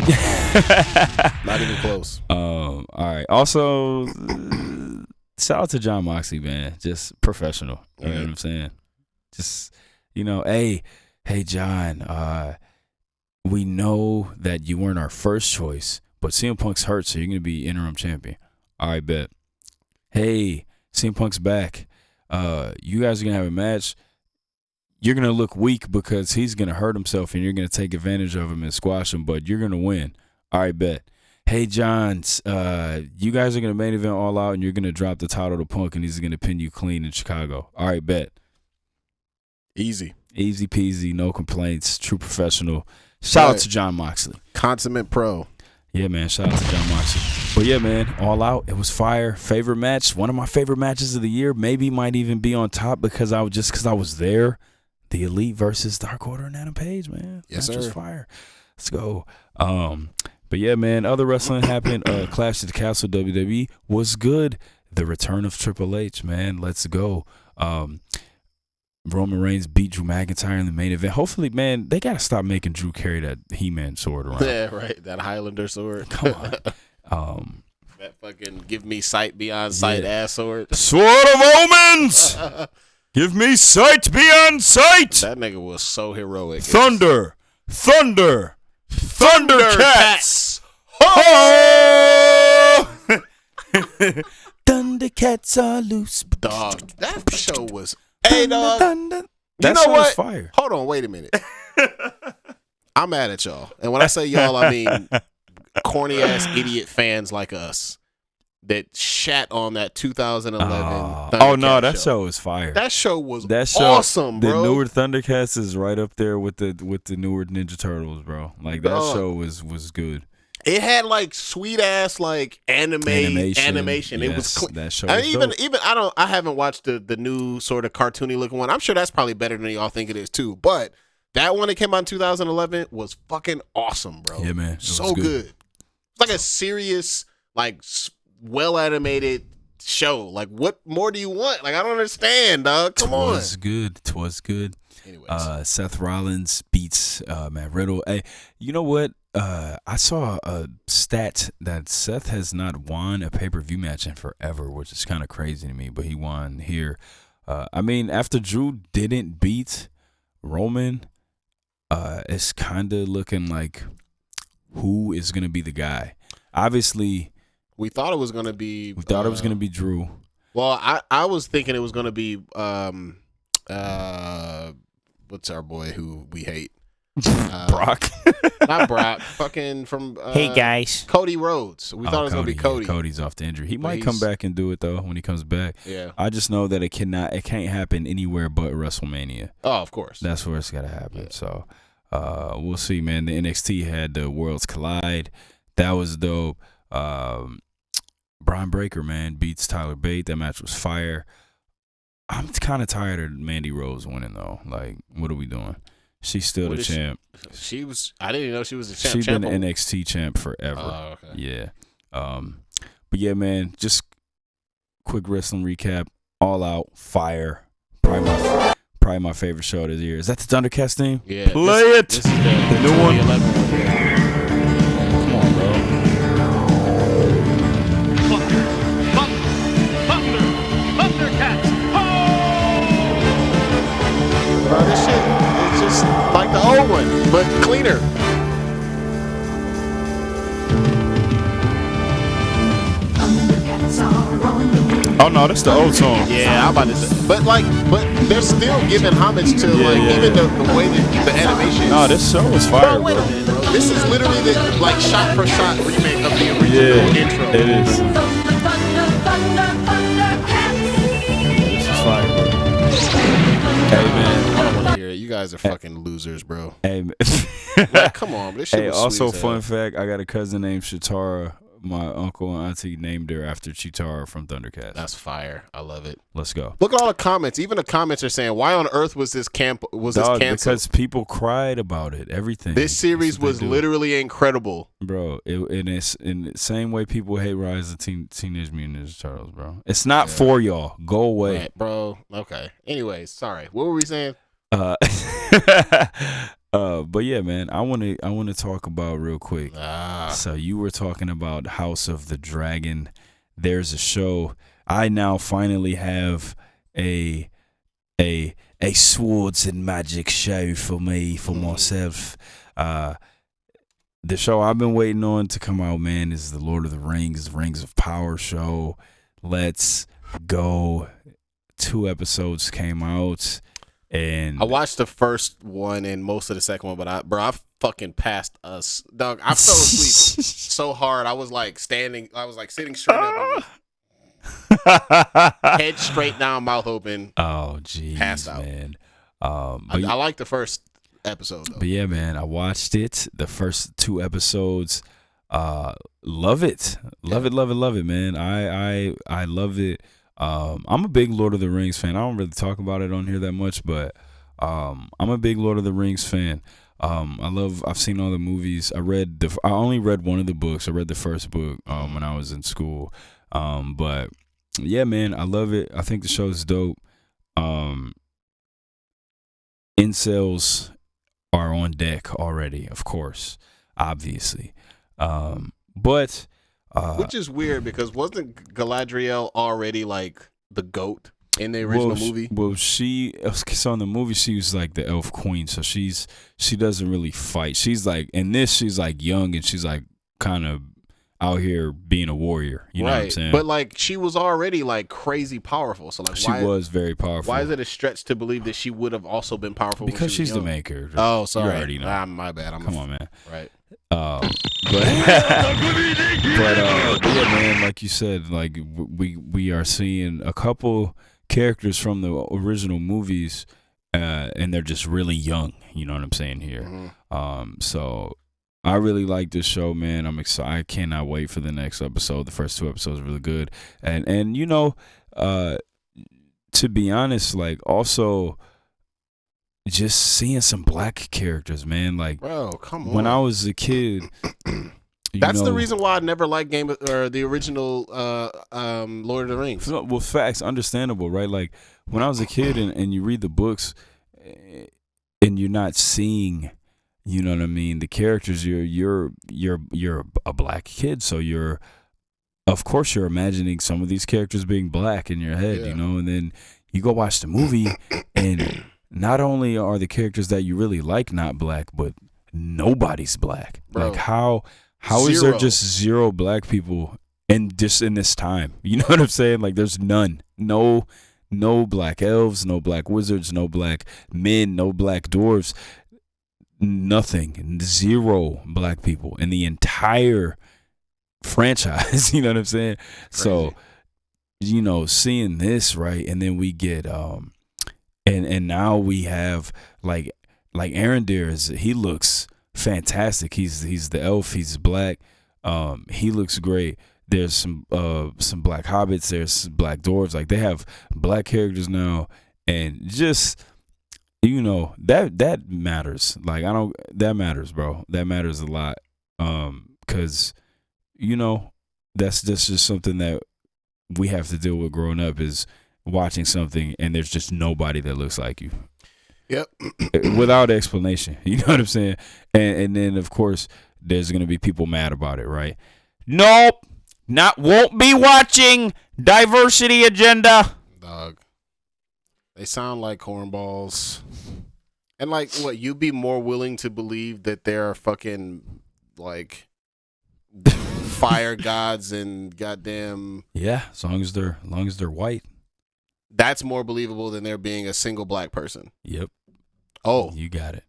even close. All right. Also, shout out to John Moxley, man. Just professional. You know what I'm saying? Just, hey, John, we know that you weren't our first choice, but CM Punk's hurt, so you're going to be interim champion. All right, bet. Hey, CM Punk's back. You guys are going to have a match. You're going to look weak because he's going to hurt himself, and you're going to take advantage of him and squash him, but you're going to win. All right, bet. Hey, John, you guys are going to main event All Out, and you're going to drop the title to Punk, and he's going to pin you clean in Chicago. All right, bet. Easy peasy, no complaints, true professional. Shout out to John Moxley. Consummate pro. Yeah, man, shout out to John Moxley. But yeah, man, All Out, it was fire. Favorite match, one of my favorite matches of the year. Maybe might even be on top because I was there. The Elite versus Dark Order and Adam Page, man. Yes, match was sir. Fire. Let's go. But yeah, man, other wrestling happened. Clash at the Castle WWE was good. The return of Triple H, man. Let's go. Roman Reigns beat Drew McIntyre in the main event. Hopefully, man, they got to stop making Drew carry that He-Man sword around. Yeah, right. That Highlander sword. Come on. That fucking give me sight beyond sight ass sword. Sword of Omens! Give me sight beyond sight! That nigga was so heroic. Thunder! Thundercats! Oh! Thundercats are loose. Dog, that show was... Hey, dog. Thunder. You That know show was what? fire. Hold on, wait a minute. I'm mad at y'all. And when I say y'all, I mean corny-ass idiot fans like us that shat on that 2011 Thundercats that show was fire. That show was awesome, bro. The newer Thundercats is right up there with the newer Ninja Turtles, bro. Like that show was good. It had like sweet ass like animation. It was that show. even I haven't watched the new sort of cartoony looking one. I'm sure that's probably better than y'all think it is too. But that one that came out in 2011 was fucking awesome, bro. Yeah, man. So good. It's like a serious, like well animated show. Like what more do you want? Like I don't understand, dog. Come on. Twas good. Anyways. Seth Rollins beats Matt Riddle. Hey, you know what? I saw a stat that Seth has not won a pay-per-view match in forever, which is kind of crazy to me, but he won here. I mean, after Drew didn't beat Roman, it's kind of looking like who is going to be the guy. Obviously, we thought it was going to be Drew. Well, I was thinking it was going to be what's our boy who we hate? Brock. Not Brock. Fucking from Hey guys. Cody Rhodes. We thought it was gonna be Cody. Yeah, Cody's off the injury. He might come back and do it though when he comes back. Yeah. I just know that it can't happen anywhere but WrestleMania. Oh, of course. That's where it's gotta happen. Yeah. So we'll see, man. The NXT had the Worlds Collide. That was dope. Brian Breaker, man, beats Tyler Bate. That match was fire. I'm kind of tired of Mandy Rose winning though. Like, what are we doing? She's still the champ. She was. I didn't even know she was a champ. She's been an NXT champ forever. Oh, okay. Yeah. But yeah, man. Just quick wrestling recap. All Out, fire. Probably my favorite show this year. Is that the Thundercats theme? Yeah. Play it. This is the new one. 2011 Come on, bro. Thundercats. Bro, this shit is just like the old one, but cleaner. Oh no, that's the old song. Yeah, I'm about to say. But they're still giving homage to even the way that the animation. No, this show was fire, Bro, wait a bro. minute, bro. This is literally the shot for shot remake of the original intro. It is. This is fire, bro. Hey man, I don't want to hear it. You guys are fucking losers, bro. hey man. Like, come on, this shit Hey, was also sweet as fun hell. fact, I got a cousin named Chitara. My uncle and auntie named her after Chitara from Thundercats. That's fire. I love it. Let's go. Look at all the comments. Even the comments are saying, "Why on earth was this canceled?" Because people cried about it. Everything. This series That's what was they do. literally incredible. Bro, and it's in the same way people hate Rise of Teenage Mutant Ninja Turtles, bro. It's not for y'all. Go away. Right, bro. Okay. Anyways, sorry. What were we saying? But yeah, man, I want to talk about real quick. So you were talking about House of the Dragon. There's a show. I now finally have a swords and magic show for myself. The show I've been waiting on to come out, man, is the Lord of the Rings of Power show. Let's go. 2 episodes came out. And I watched the first one and most of the second one, but I fucking passed us. Dog, I fell asleep so hard. I was like sitting straight up, head straight down, mouth open. Oh, geez, passed out. Man. I like the first episode though. But yeah, man, I watched it. The first 2 episodes. Love it, love it, man. I love it. I'm a big Lord of the Rings fan. I don't really talk about it on here that much, but I'm a big Lord of the Rings fan. I've seen all the movies. I only read one of the books. I read the first book when I was in school. But yeah, man, I love it. I think the show's dope. Incels are on deck already, of course, obviously. But which is weird because wasn't Galadriel already like the GOAT in the original movie? Well, so in the movie she was like the elf queen, so she doesn't really fight. She's like in this she's like young and she's like kind of out here being a warrior. You know what I'm saying? But like she was already like crazy powerful. So like she was very powerful. Why is it a stretch to believe that she would have also been powerful? Because when she was she's young? the main character. Oh, sorry. You already know. My bad. Come on, man. Right. But yeah, man, like you said, like we are seeing a couple characters from the original movies, and they're just really young. You know what I'm saying here? Mm-hmm. So I really like this show, man. I'm excited. I cannot wait for the next episode. The first 2 episodes are really good, and you know, to be honest, like also just seeing some black characters, man. Like, bro, come on. When I was a kid, that's the reason why I never liked the original Lord of the Rings. Well, facts, understandable, right? Like when I was a kid and you read the books, and you're not seeing, you know what I mean, the characters. You're a black kid, so of course you're imagining some of these characters being black in your head, you know, and then you go watch the movie and. Not only are the characters that you really like not black, but nobody's black. Bro, like how is there just 0 black people in this time? You know what I'm saying? Like there's none. No black elves, no black wizards, no black men, no black dwarves. Nothing. 0 black people in the entire franchise. You know what I'm saying? Crazy. So, you know, seeing this, right, and then we get And now we have like Arendir he looks fantastic. He's the elf. He's black. He looks great. There's some black hobbits. There's black dwarves. Like they have black characters now, and just you know that matters. Like that matters, bro. That matters a lot. 'Cause you know that's just something that we have to deal with growing up is. Watching something and there's just nobody that looks like you. Yep. Without explanation. You know what I'm saying? And then of course there's gonna be people mad about it, right? Nope. Won't be watching diversity agenda. Dog. They sound like cornballs. And like what, you'd be more willing to believe that there are fucking like fire gods and goddamn. Yeah, as long as they're white. That's more believable than there being a single black person. Yep. Oh, You got it.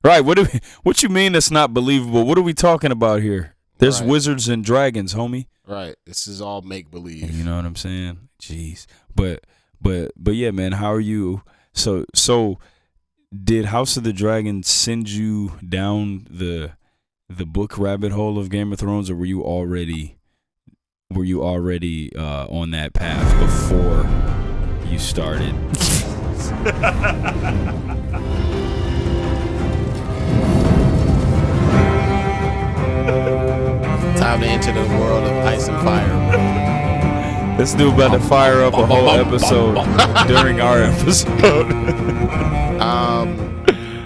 Right. What you mean that's not believable? What are we talking about here? There's Right. wizards and dragons, homie. right. This is all make believe. You know what I'm saying? Jeez. But yeah, man, how are you? So did House of the Dragon send you down the book rabbit hole of Game of Thrones, or were you already on that path before you started? Time to enter the world of ice and fire. This dude about to fire up a whole episode during our episode.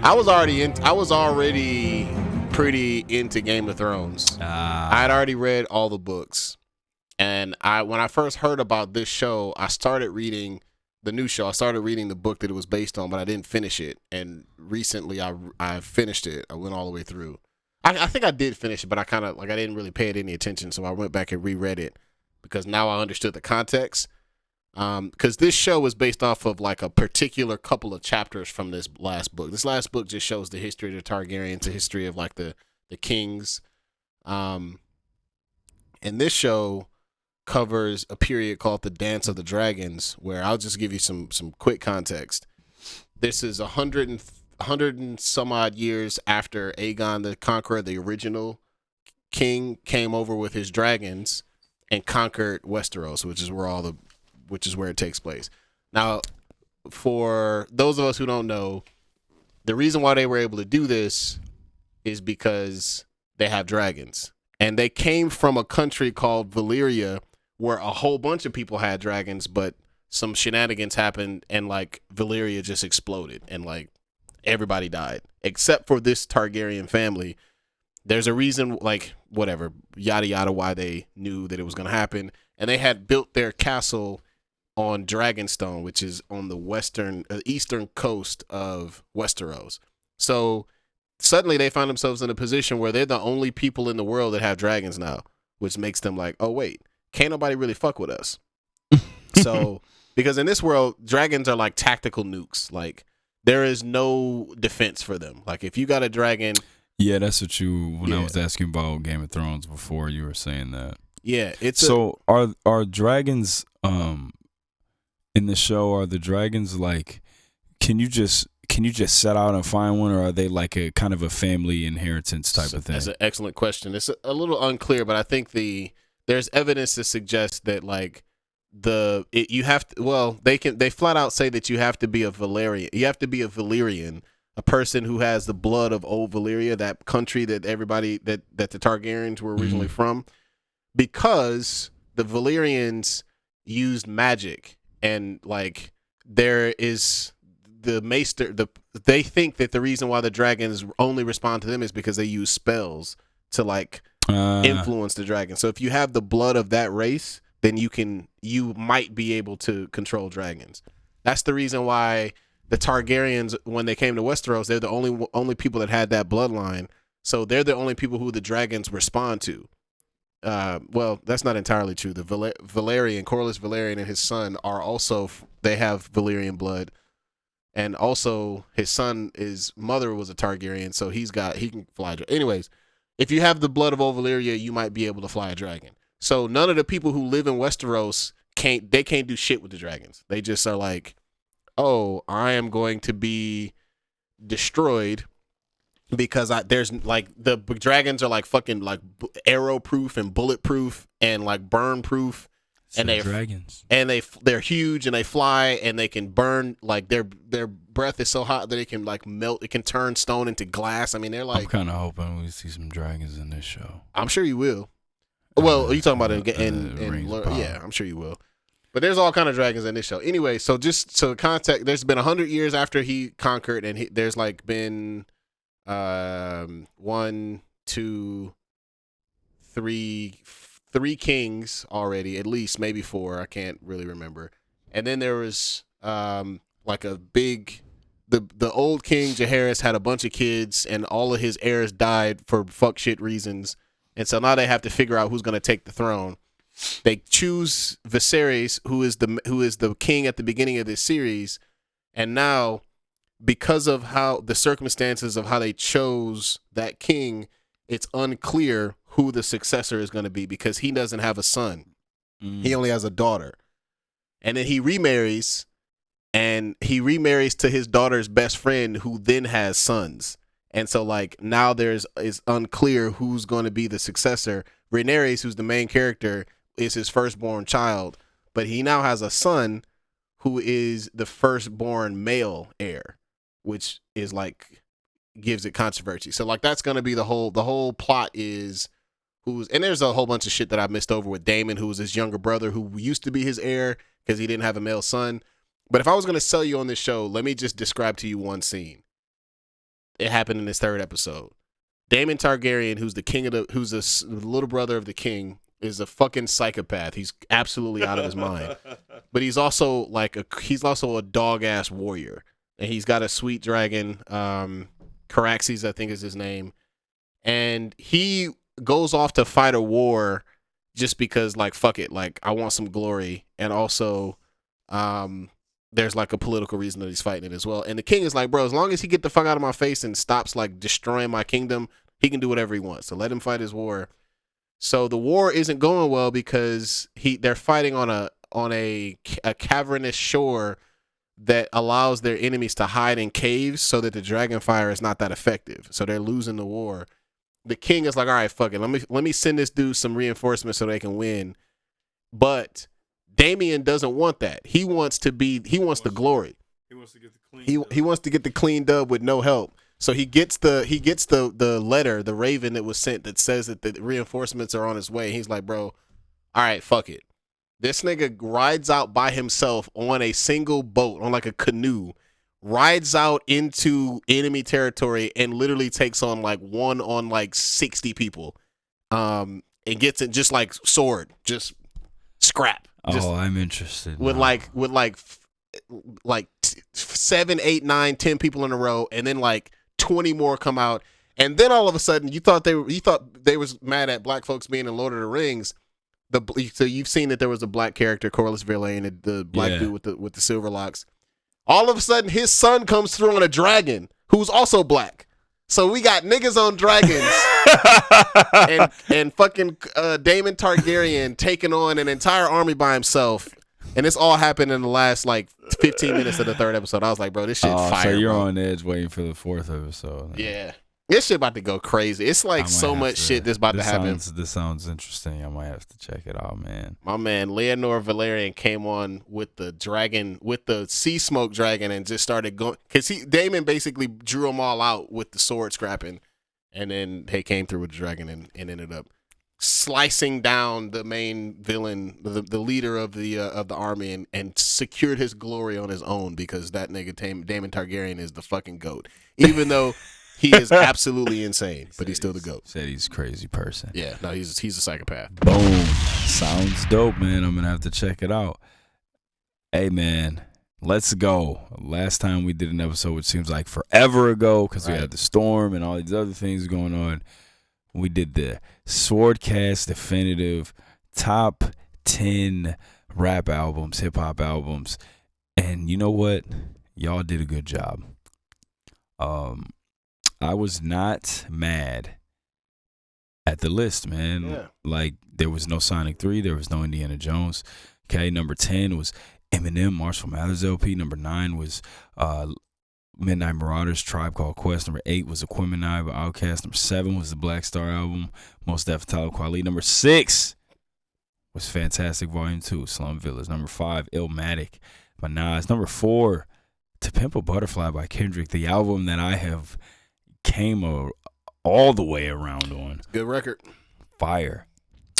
I was already pretty into Game of Thrones. I had already read all the books, and when I first heard about this show, I started reading the new show. I started reading the book that it was based on, but I didn't finish it. And recently, I finished it. I went all the way through. I think I did finish it, but I kind of I didn't really pay it any attention, so I went back and reread it because now I understood the context. Because this show was based off of like a particular couple of chapters from this last book. This last book just shows the history of the Targaryens, the history of like the kings. And this show covers a period called the Dance of the Dragons, where I'll just give you some quick context. This is 100 and some odd years after Aegon the Conqueror, the original king, came over with his dragons and conquered Westeros, which is where it takes place. Now, for those of us who don't know, the reason why they were able to do this is because they have dragons. And they came from a country called Valyria, where a whole bunch of people had dragons, but some shenanigans happened and like Valyria just exploded and like everybody died except for this Targaryen family. There's a reason, like whatever, yada yada, why they knew that it was going to happen. And they had built their castle on Dragonstone, which is on the eastern coast of Westeros. So suddenly they find themselves in a position where they're the only people in the world that have dragons now, which makes them like, oh wait, can't nobody really fuck with us. So because in this world, dragons are like tactical nukes. Like there is no defense for them. Like if you got a dragon. Yeah, that's what I was asking about Game of Thrones before, you were saying that. Yeah, are dragons in the show, are the dragons like, can you just set out and find one, or are they like a kind of a family inheritance type of thing? That's an excellent question. It's a little unclear, but I think there's evidence to suggest that like they flat out say that you have to be a Valyrian. You have to be a Valyrian, a person who has the blood of old Valyria, that country that everybody that the Targaryens were originally from, because the Valyrians used magic, and like there is the maester. They think that the reason why the dragons only respond to them is because they use spells to like influence the dragon. So if you have the blood of that race, then you might be able to control dragons. That's the reason why the Targaryens, when they came to Westeros, they're the only people that had that bloodline. So they're the only people who the dragons respond to. Well, that's not entirely true. The Corlys Velaryon and his son are also, they have Valyrian blood. And also his mother was a Targaryen, so he can fly. Anyways, if you have the blood of old Valyria, you might be able to fly a dragon. So none of the people who live in Westeros can't do shit with the dragons. They just are like, oh, I am going to be destroyed because there's like the dragons are like fucking like arrow proof and bulletproof and like burn proof, and they're dragons, and they're huge and they fly and they can burn, like their breath is so hot that it can like melt, it can turn stone into glass. I mean, they're like, I'm kind of hoping we see some dragons in this show. I'm sure you will. Well, are you talking about yeah, I'm sure you will. But there's all kind of dragons in this show. Anyway, so just so context, there's been 100 years after he conquered, and there's like been 1, 2, 3 kings already, at least, maybe 4. I can't really remember. And then there was like a big, the old king Jaehaerys had a bunch of kids, and all of his heirs died for fuck shit reasons. And so now they have to figure out who's going to take the throne. They choose Viserys, who is the king at the beginning of this series, and now because of how the circumstances of how they chose that king, it's unclear who the successor is going to be because he doesn't have a son. He only has a daughter. And then he remarries, and he remarries to his daughter's best friend who then has sons. And so like now it's unclear who's going to be the successor. Rhaenyra, who's the main character, is his firstborn child, but he now has a son who is the firstborn male heir, which is like gives it controversy. So like that's gonna be the whole plot is and there's a whole bunch of shit that I missed over with Daemon, who was his younger brother who used to be his heir because he didn't have a male son. But if I was gonna sell you on this show, let me just describe to you one scene. It happened in this third episode. Daemon Targaryen, who's the little brother of the king, is a fucking psychopath. He's absolutely out of his mind. But he's also a dog ass warrior. And he's got a sweet dragon, Caraxes, I think is his name. And he goes off to fight a war just because like fuck it, like I want some glory. And also there's like a political reason that he's fighting it as well. And the king is like, bro, as long as he get the fuck out of my face and stops like destroying my kingdom, he can do whatever he wants. So let him fight his war. So the war isn't going well because they're fighting on a cavernous shore that allows their enemies to hide in caves so that the dragon fire is not that effective. So they're losing the war. The king is like, all right, fuck it. Let me send this dude some reinforcements so they can win. But Damien doesn't want that. He wants the glory. He wants to get the clean he wants to get the clean dub with no help. So he gets the letter, the raven that was sent that says that the reinforcements are on his way. He's like, bro, all right, fuck it. This nigga rides out by himself on a single boat, on like a canoe, rides out into enemy territory and literally takes on like 60 people. And gets it just like sword, just scrap. Just I'm interested. With like 7, 8, 9, 10 people in a row, and then like 20 more come out, and then all of a sudden you thought they was mad at black folks being in Lord of the Rings. So you've seen that there was a black character, Corlys Verlaine, the black dude with the silver locks. All of a sudden his son comes through on a dragon who's also black. So we got niggas on dragons and fucking Daemon Targaryen taking on an entire army by himself. And this all happened in the last like 15 minutes of the third episode. I was like, bro, this shit fire. So you're bro. on edge waiting for the fourth episode. Yeah. This shit about to go crazy. It's like so much shit that's about to happen. This sounds interesting. I might have to check it out, man. My man, Leonor Valerian came on with the dragon, with the sea smoke dragon, and just started going. Because Daemon basically drew them all out with the sword scrapping. And then they came through with the dragon and ended up slicing down the main villain, the leader of the army, and secured his glory on his own because that nigga Daemon Targaryen is the fucking GOAT. Even though he is absolutely insane, but he's still the GOAT. Said he's a crazy person. Yeah, no, he's a psychopath. Boom. Sounds dope, man. I'm going to have to check it out. Hey, man, let's go. Last time we did an episode, which seems like forever ago because we had the storm and all these other things going on. We did the SwordCast definitive top 10 rap albums, hip hop albums. And you know what? Y'all did a good job. I was not mad at the list, man. Yeah. Like, there was no Sonic 3. There was no Indiana Jones. Okay, number 10 was Eminem, Marshall Mathers LP. Number 9 was Midnight Marauders, Tribe Called Quest. Number 8 was Aquemini by Outkast. Number 7 was the Black Star album, Most Def Talib Kweli. Number 6 was Fantastic Volume 2, Slum Village. Number 5, Illmatic by Nas. Number 4, To Pimp a Butterfly by Kendrick, the album that I have came all the way around on. Good record. Fire.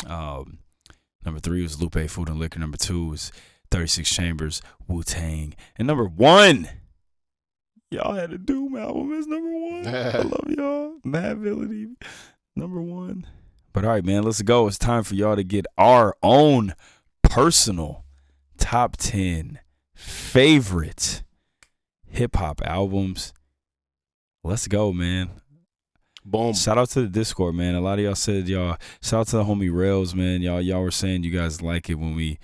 Number 3 was Lupe Food and Liquor. Number 2 was 36 Chambers, Wu-Tang. And number 1, y'all had a Doom album as number 1. I love y'all. Mad Villainy, number 1. But all right, man, let's go. It's time for y'all to get our own personal top 10 favorite hip-hop albums. Let's go, man. Boom. Shout out to the Discord, man. A lot of y'all said y'all. Shout out to the homie Rails, man. Y'all were saying you guys like it when we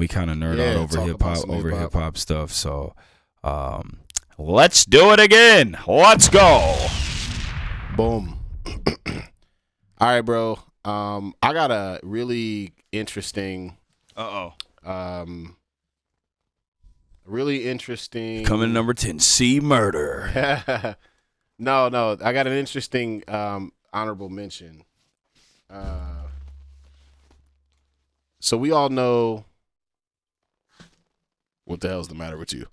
kind of nerd out over hip hop stuff. So, let's do it again. Let's go. Boom. All right, bro. I got a really interesting. Really interesting. Coming number 10, C Murder. No. I got an interesting honorable mention. So we all know. What the hell's the matter with you?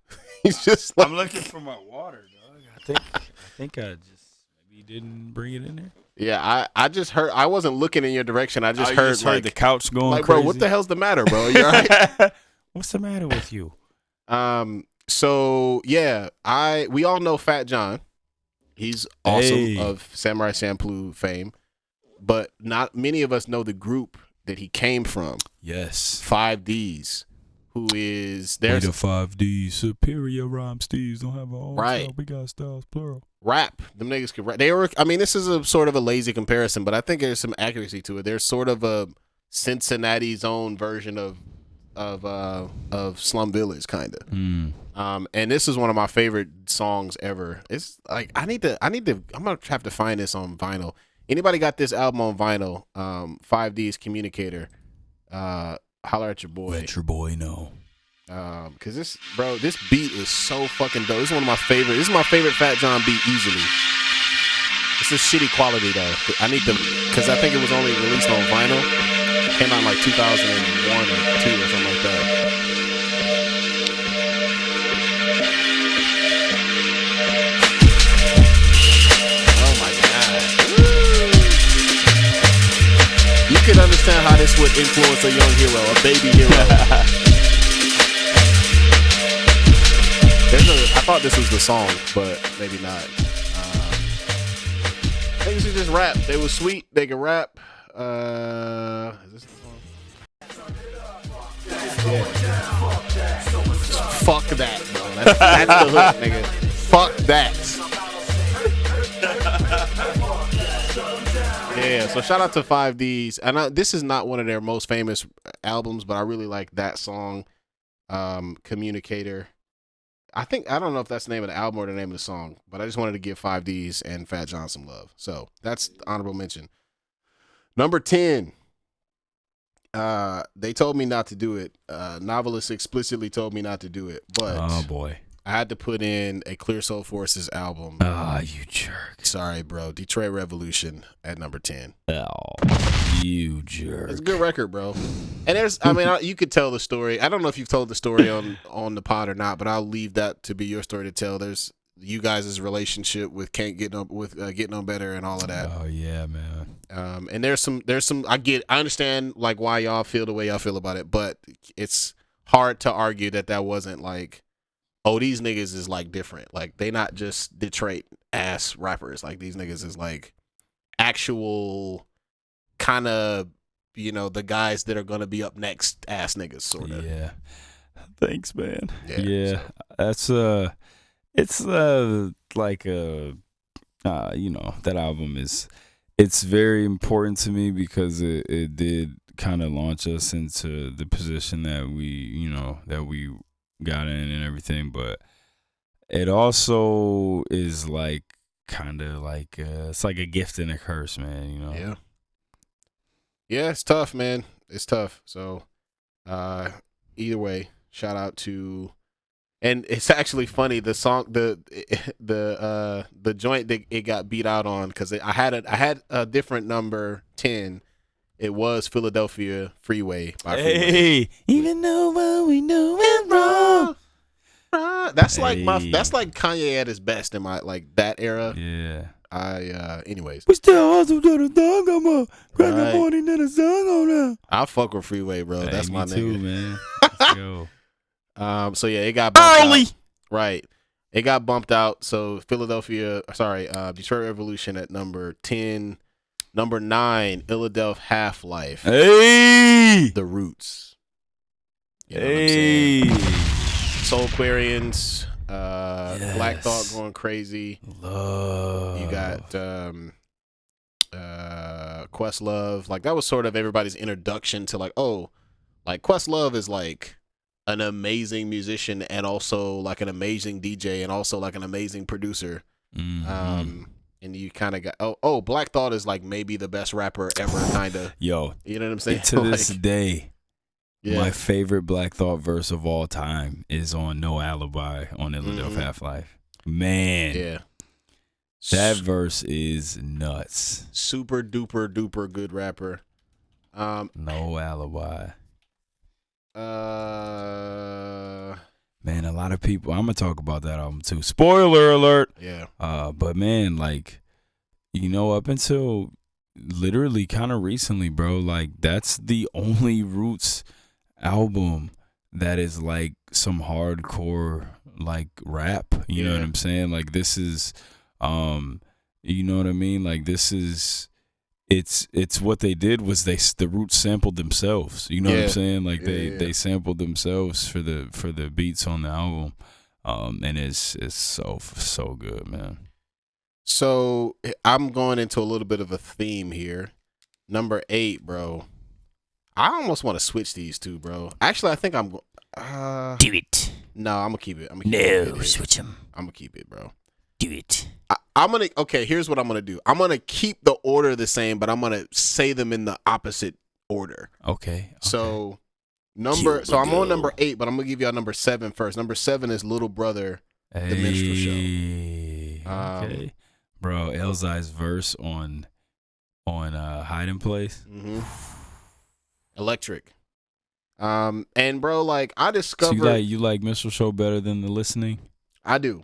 He's just like, I'm looking for my water, dog. I think I just maybe didn't bring it in there. Yeah, I just heard. I wasn't looking in your direction. I just heard like, the couch going like, crazy. bro, what the hell's the matter, bro? You all right? What's the matter with you? So yeah, we all know Fat John. He's awesome of Samurai Champloo fame, but not many of us know the group that he came from. Yes, 5Ds, who is the 5D superior rhyme steez don't have our own style. We got styles plural. Rap. Them niggas could rap. This is a sort of a lazy comparison, but I think there's some accuracy to it. There's sort of a Cincinnati's own version of Slum Village, kind of. And this is one of my favorite songs ever. It's like I'm gonna have to find this on vinyl. Anybody got this album on vinyl? 5D's Communicator. Holler at your boy. Let your boy know. Cause this beat is so fucking dope. This is one of my favorite. This is my favorite Fat John beat easily. It's a shitty quality though. I need to, cause I think it was only released on vinyl. Came out in like 2001 or 2 or something like that. Oh my god. You can understand how this would influence a young hero, a baby hero. I thought this was the song, but maybe not. Niggas who just rap. They was sweet. They could rap. Is this the song? Yeah. Fuck that, bro. That's the hook, nigga. Fuck that. Yeah, so shout out to 5Ds. And this is not one of their most famous albums, but I really like that song, Communicator. I don't know if that's the name of the album or the name of the song, but I just wanted to give 5Ds and Fat John some love. So that's the honorable mention. Number 10. They told me not to do it. Noveliss explicitly told me not to do it, but oh boy, I had to put in a Clear Soul Forces album. You jerk. Sorry, bro. Detroit Revolution at number 10. You jerk. It's a good record, bro. And you could tell the story. I don't know if you've told the story on the pod or not, but I'll leave that to be your story to tell. There's you guys' relationship with Getting On Better and all of that. Oh yeah, man. And there's some I understand like why y'all feel the way y'all feel about it, but it's hard to argue that wasn't like, oh, these niggas is like different. Like they not just Detroit ass rappers. Like these niggas is like actual kind of, the guys that are gonna be up next ass niggas sort of. Yeah. Thanks, man. Yeah. So. That's it's like that album it's very important to me because it did kind of launch us into the position that we got in and everything, but it also is like kind of like it's like a gift and a curse, man. Yeah, it's tough, man. It's tough. So either way, shout out to. And it's actually funny, the song, the joint that it got beat out on, because I had a different number 10. It was Philadelphia Freeway by Freeway. Even though what we know is wrong. That's like Kanye at his best in my that era. Yeah. Anyways. We still also do the dog on my crack a morning and a song on that. I'll fuck with Freeway, bro. That's my nigga. Too, man. Let's go. So yeah, it got bumped early. Out. Right. It got bumped out. So Detroit Revolution at number 10. Number 9, Philadelphia Half-Life. Hey! The Roots. You know what I'm saying? Soul Aquarians, yes. Black Thought going crazy. Love. You got Questlove. Like that was sort of everybody's introduction to like, oh, like Questlove is like an amazing musician and also like an amazing DJ and also like an amazing producer. Mm-hmm. And you kind of got Black Thought is like maybe the best rapper ever, kind of. Yo, you know what I'm saying? To this day, yeah. my favorite Black Thought verse of all time is on No Alibi on Illadelph Half-Life. Man, yeah, that verse is nuts. Super duper duper good rapper. No Alibi. Man, a lot of people. I'm gonna talk about that album too. Spoiler alert. Yeah. But man, like, you know, up until literally kind of recently, bro, like that's the only Roots album that is like some hardcore like rap. You know what I'm saying? Like this is, you know what I mean? Like this is. It's what they did was the Roots sampled themselves. You know what I'm saying? Like they sampled themselves for the beats on the album, and it's so good, man. So I'm going into a little bit of a theme here. Number 8, bro. I almost want to switch these two, bro. Actually, I think I'm. Do it. No, I'm gonna keep it. Switch them. I'm gonna keep it, bro. Do it. Okay, here's what I'm gonna do. I'm gonna keep the order the same, but I'm gonna say them in the opposite order. Okay. So I'm on number 8, but I'm gonna give y'all number 7 first. Number 7 is Little Brother, The Minstrel Show. Okay. Bro, Elzai's verse on Hiding Place. Mm-hmm. Electric. And bro, like I discovered So you like Minstrel Show better than The Listening? I do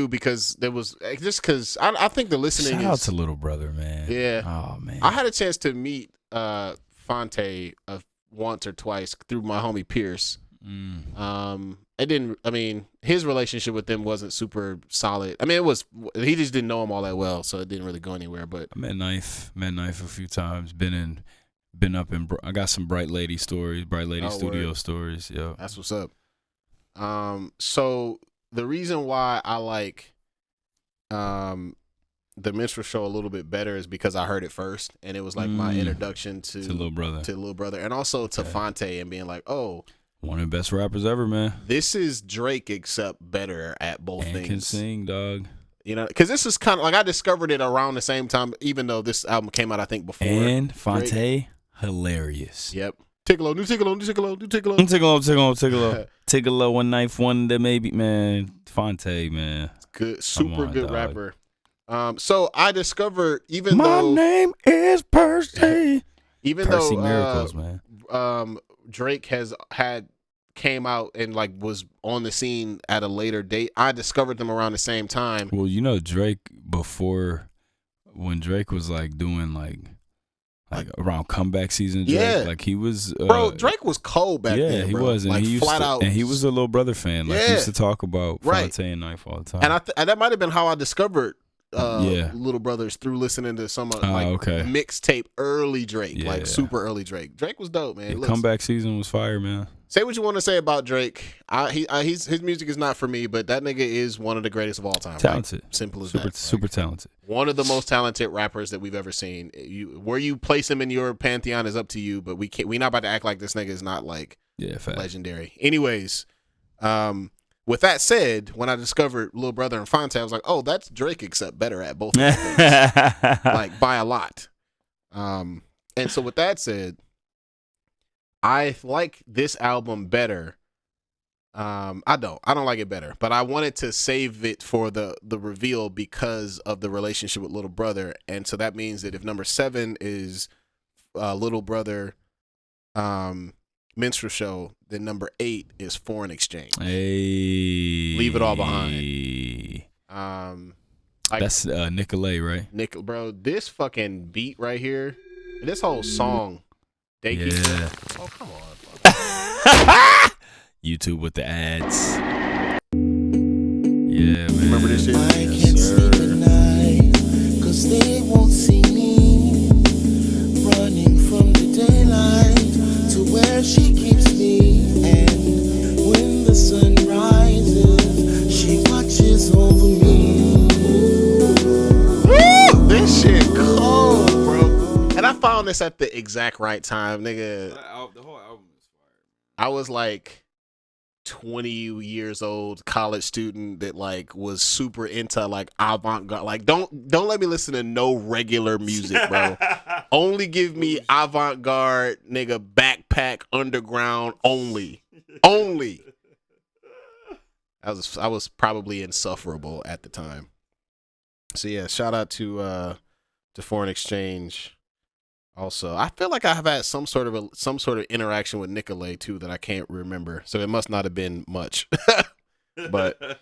because there was just because I think The Listening Shout out to Little Brother, man. Yeah. Oh man. I had a chance to meet Fonte once or twice through my homie Pierce. His relationship with them wasn't super solid. I mean, he just didn't know him all that well, so it didn't really go anywhere. But I met Knife a few times. Been up in. I got some Bright Lady stories, Studio stories. Yeah, that's what's up. So the reason why I like the Minstrel Show a little bit better is because I heard it first, and it was like my introduction to Little Brother, and also to Fonte, and being like, oh, one of the best rappers ever, man. This is Drake, except better at both and things. Can sing, dog. You know, because this is kind of like I discovered it around the same time, even though this album came out, I think, before. And Fonte, Drake. Hilarious. Yep. Tickle, new tickle. Tickle, one knife, one that maybe, man. Fonte, man. Good, super good rapper. So I discovered, my name is Percy. Even Percy though Miracles, man. Drake came out and like was on the scene at a later date, I discovered them around the same time. Well, you know, Drake when Drake was like doing like around comeback season, Drake, like he was bro, Drake was cold back then. Yeah, he bro. was, and like he used flat to, out, and he was a Little Brother fan. Like he used to talk about Fonte and Knife all the time. And that might have been how I discovered Little Brothers through listening to some mixtape early Drake, like super early Drake. Drake was dope, man. Comeback season was fire, man. Say what you want to say about Drake. His music is not for me, but that nigga is one of the greatest of all time. Talented, like, simple as that. Super talented. One of the most talented rappers that we've ever seen. Where you place him in your pantheon is up to you, but we not about to act like this nigga is not like legendary. Anyways, with that said, when I discovered Lil Brother and Fonte, I was like, oh, that's Drake except better at both of those things. Like by a lot. And so with that said, I like this album better. I don't like it better, but I wanted to save it for the reveal because of the relationship with Little Brother. And so that means that if number 7 is Little Brother Minstrel Show, then number 8 is Foreign Exchange. Hey, Leave It All Behind. That's Nicolay, right? Bro, this fucking beat right here, this whole song. Oh, come on. YouTube with the ads. Yeah, man. Remember this shit? I can't sleep at night, 'cause they won't see me running from the daylight to where she keeps me. And when the sun rises, she watches over me. Woo! This shit cold, bro. And I found found this at the exact right time, nigga. The whole album is fire. I was like 20 years old, college student that like was super into like avant-garde. Like don't let me listen to no regular music, bro. Only give me avant-garde, nigga, backpack, underground only. Only. I was probably insufferable at the time. So yeah, shout out to Foreign Exchange. Also, I feel like I have had some sort of interaction with Nicolay too that I can't remember. So it must not have been much, but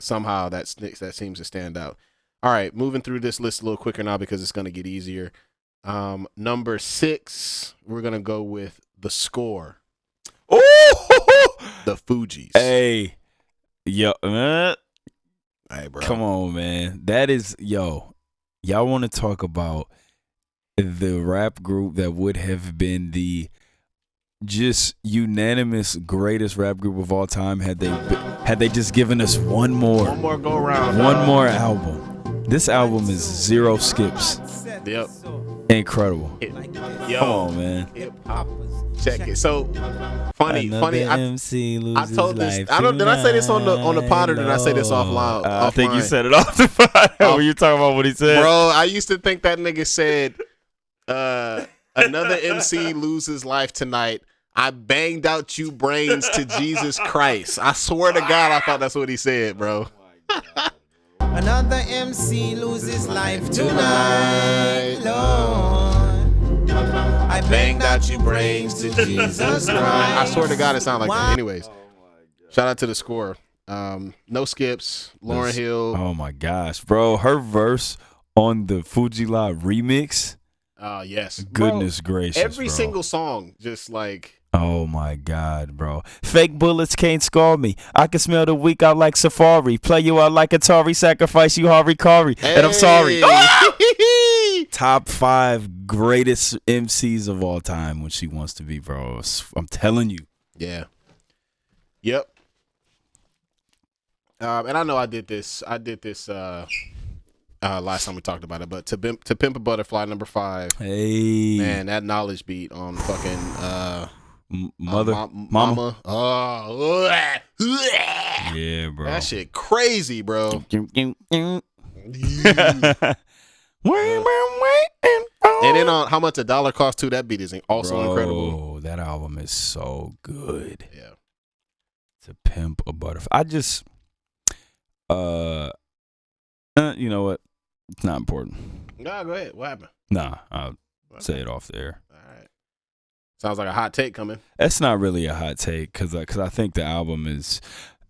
somehow that seems to stand out. All right, moving through this list a little quicker now because it's going to get easier. Number 6, we're gonna go with The Score. Oh, The Fugees. hey, yo, Hey, bro. come on, man. That is, yo, y'all want to talk about the rap group that would have been the just unanimous greatest rap group of all time had they just given us one more go around. one more album. This album is 0 skips. Yep. Incredible. Yo, Come on, man. hip hop. Check it. So funny. MC I told this. I don't. Did I say this on the pod or did I say this off loud? I think you offline? said it off the pod when you talking about what he said. Bro, I used to think that nigga said, another MC loses life tonight. I banged out you brains to Jesus Christ. I swear to God, I thought that's what he said, bro. Another MC loses life tonight, Lord. I banged out your brains to Jesus Christ. I swear to God, it sounded like that. Anyways, shout out to The Score. No skips. Lauryn Hill. Oh my gosh, bro, her verse on the Fuji La remix. Yes. Goodness gracious, Every bro. single song, just like. Oh my God, bro. Fake bullets can't scar me. I can smell the weak out like Safari. Play you out like Atari. Sacrifice you Harvey Kari. And I'm sorry. Top 5 greatest MCs of all time when she wants to be, bro. I'm telling you. Yeah. Yep. And I know I did this last time we talked about it, but to Pimp a Butterfly, number 5. Hey. Man, that knowledge beat on fucking Mama. Oh, Yeah, bro. that shit crazy, bro. And And then on How Much a Dollar Cost Too, that beat is also incredible. That album is so good. Yeah. To Pimp a Butterfly. I just, you know what? It's not important. No, go ahead. What happened? Nah, I'll say it off the air. All right. Sounds like a hot take coming. It's not really a hot take because I think the album is,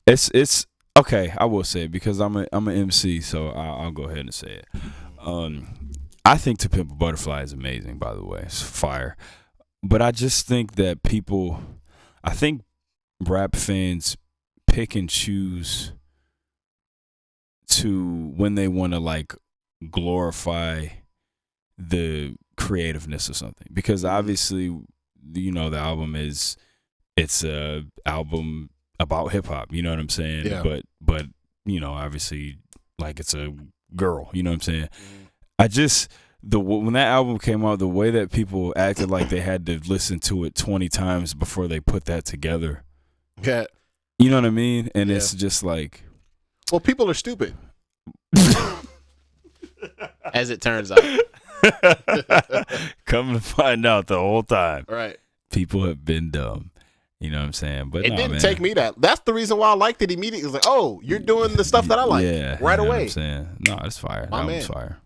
it's okay. I will say it because I'm an MC, so I'll go ahead and say it. I think To Pimp a Butterfly is amazing. By the way, it's fire. But I just think that I think rap fans pick and choose to when they want to like glorify the creativeness of something, because obviously, you know, the album it's a album about hip hop, you know what I'm saying? Yeah. But you know, obviously, like, it's a girl, you know what I'm saying? I just when that album came out, the way that people acted like they had to listen to it 20 times before they put that together. Yeah. You know what I mean? And Yeah. it's just like, Well, people are stupid. As it turns out. come to find out the whole time, Right. people have been dumb. You know what I'm saying? But It nah, didn't man. take me that. That's the reason why I liked it immediately. It was like, oh, you're doing the stuff that I like Yeah, right you know away. What I'm saying? No, it's fire. My That man. was fire.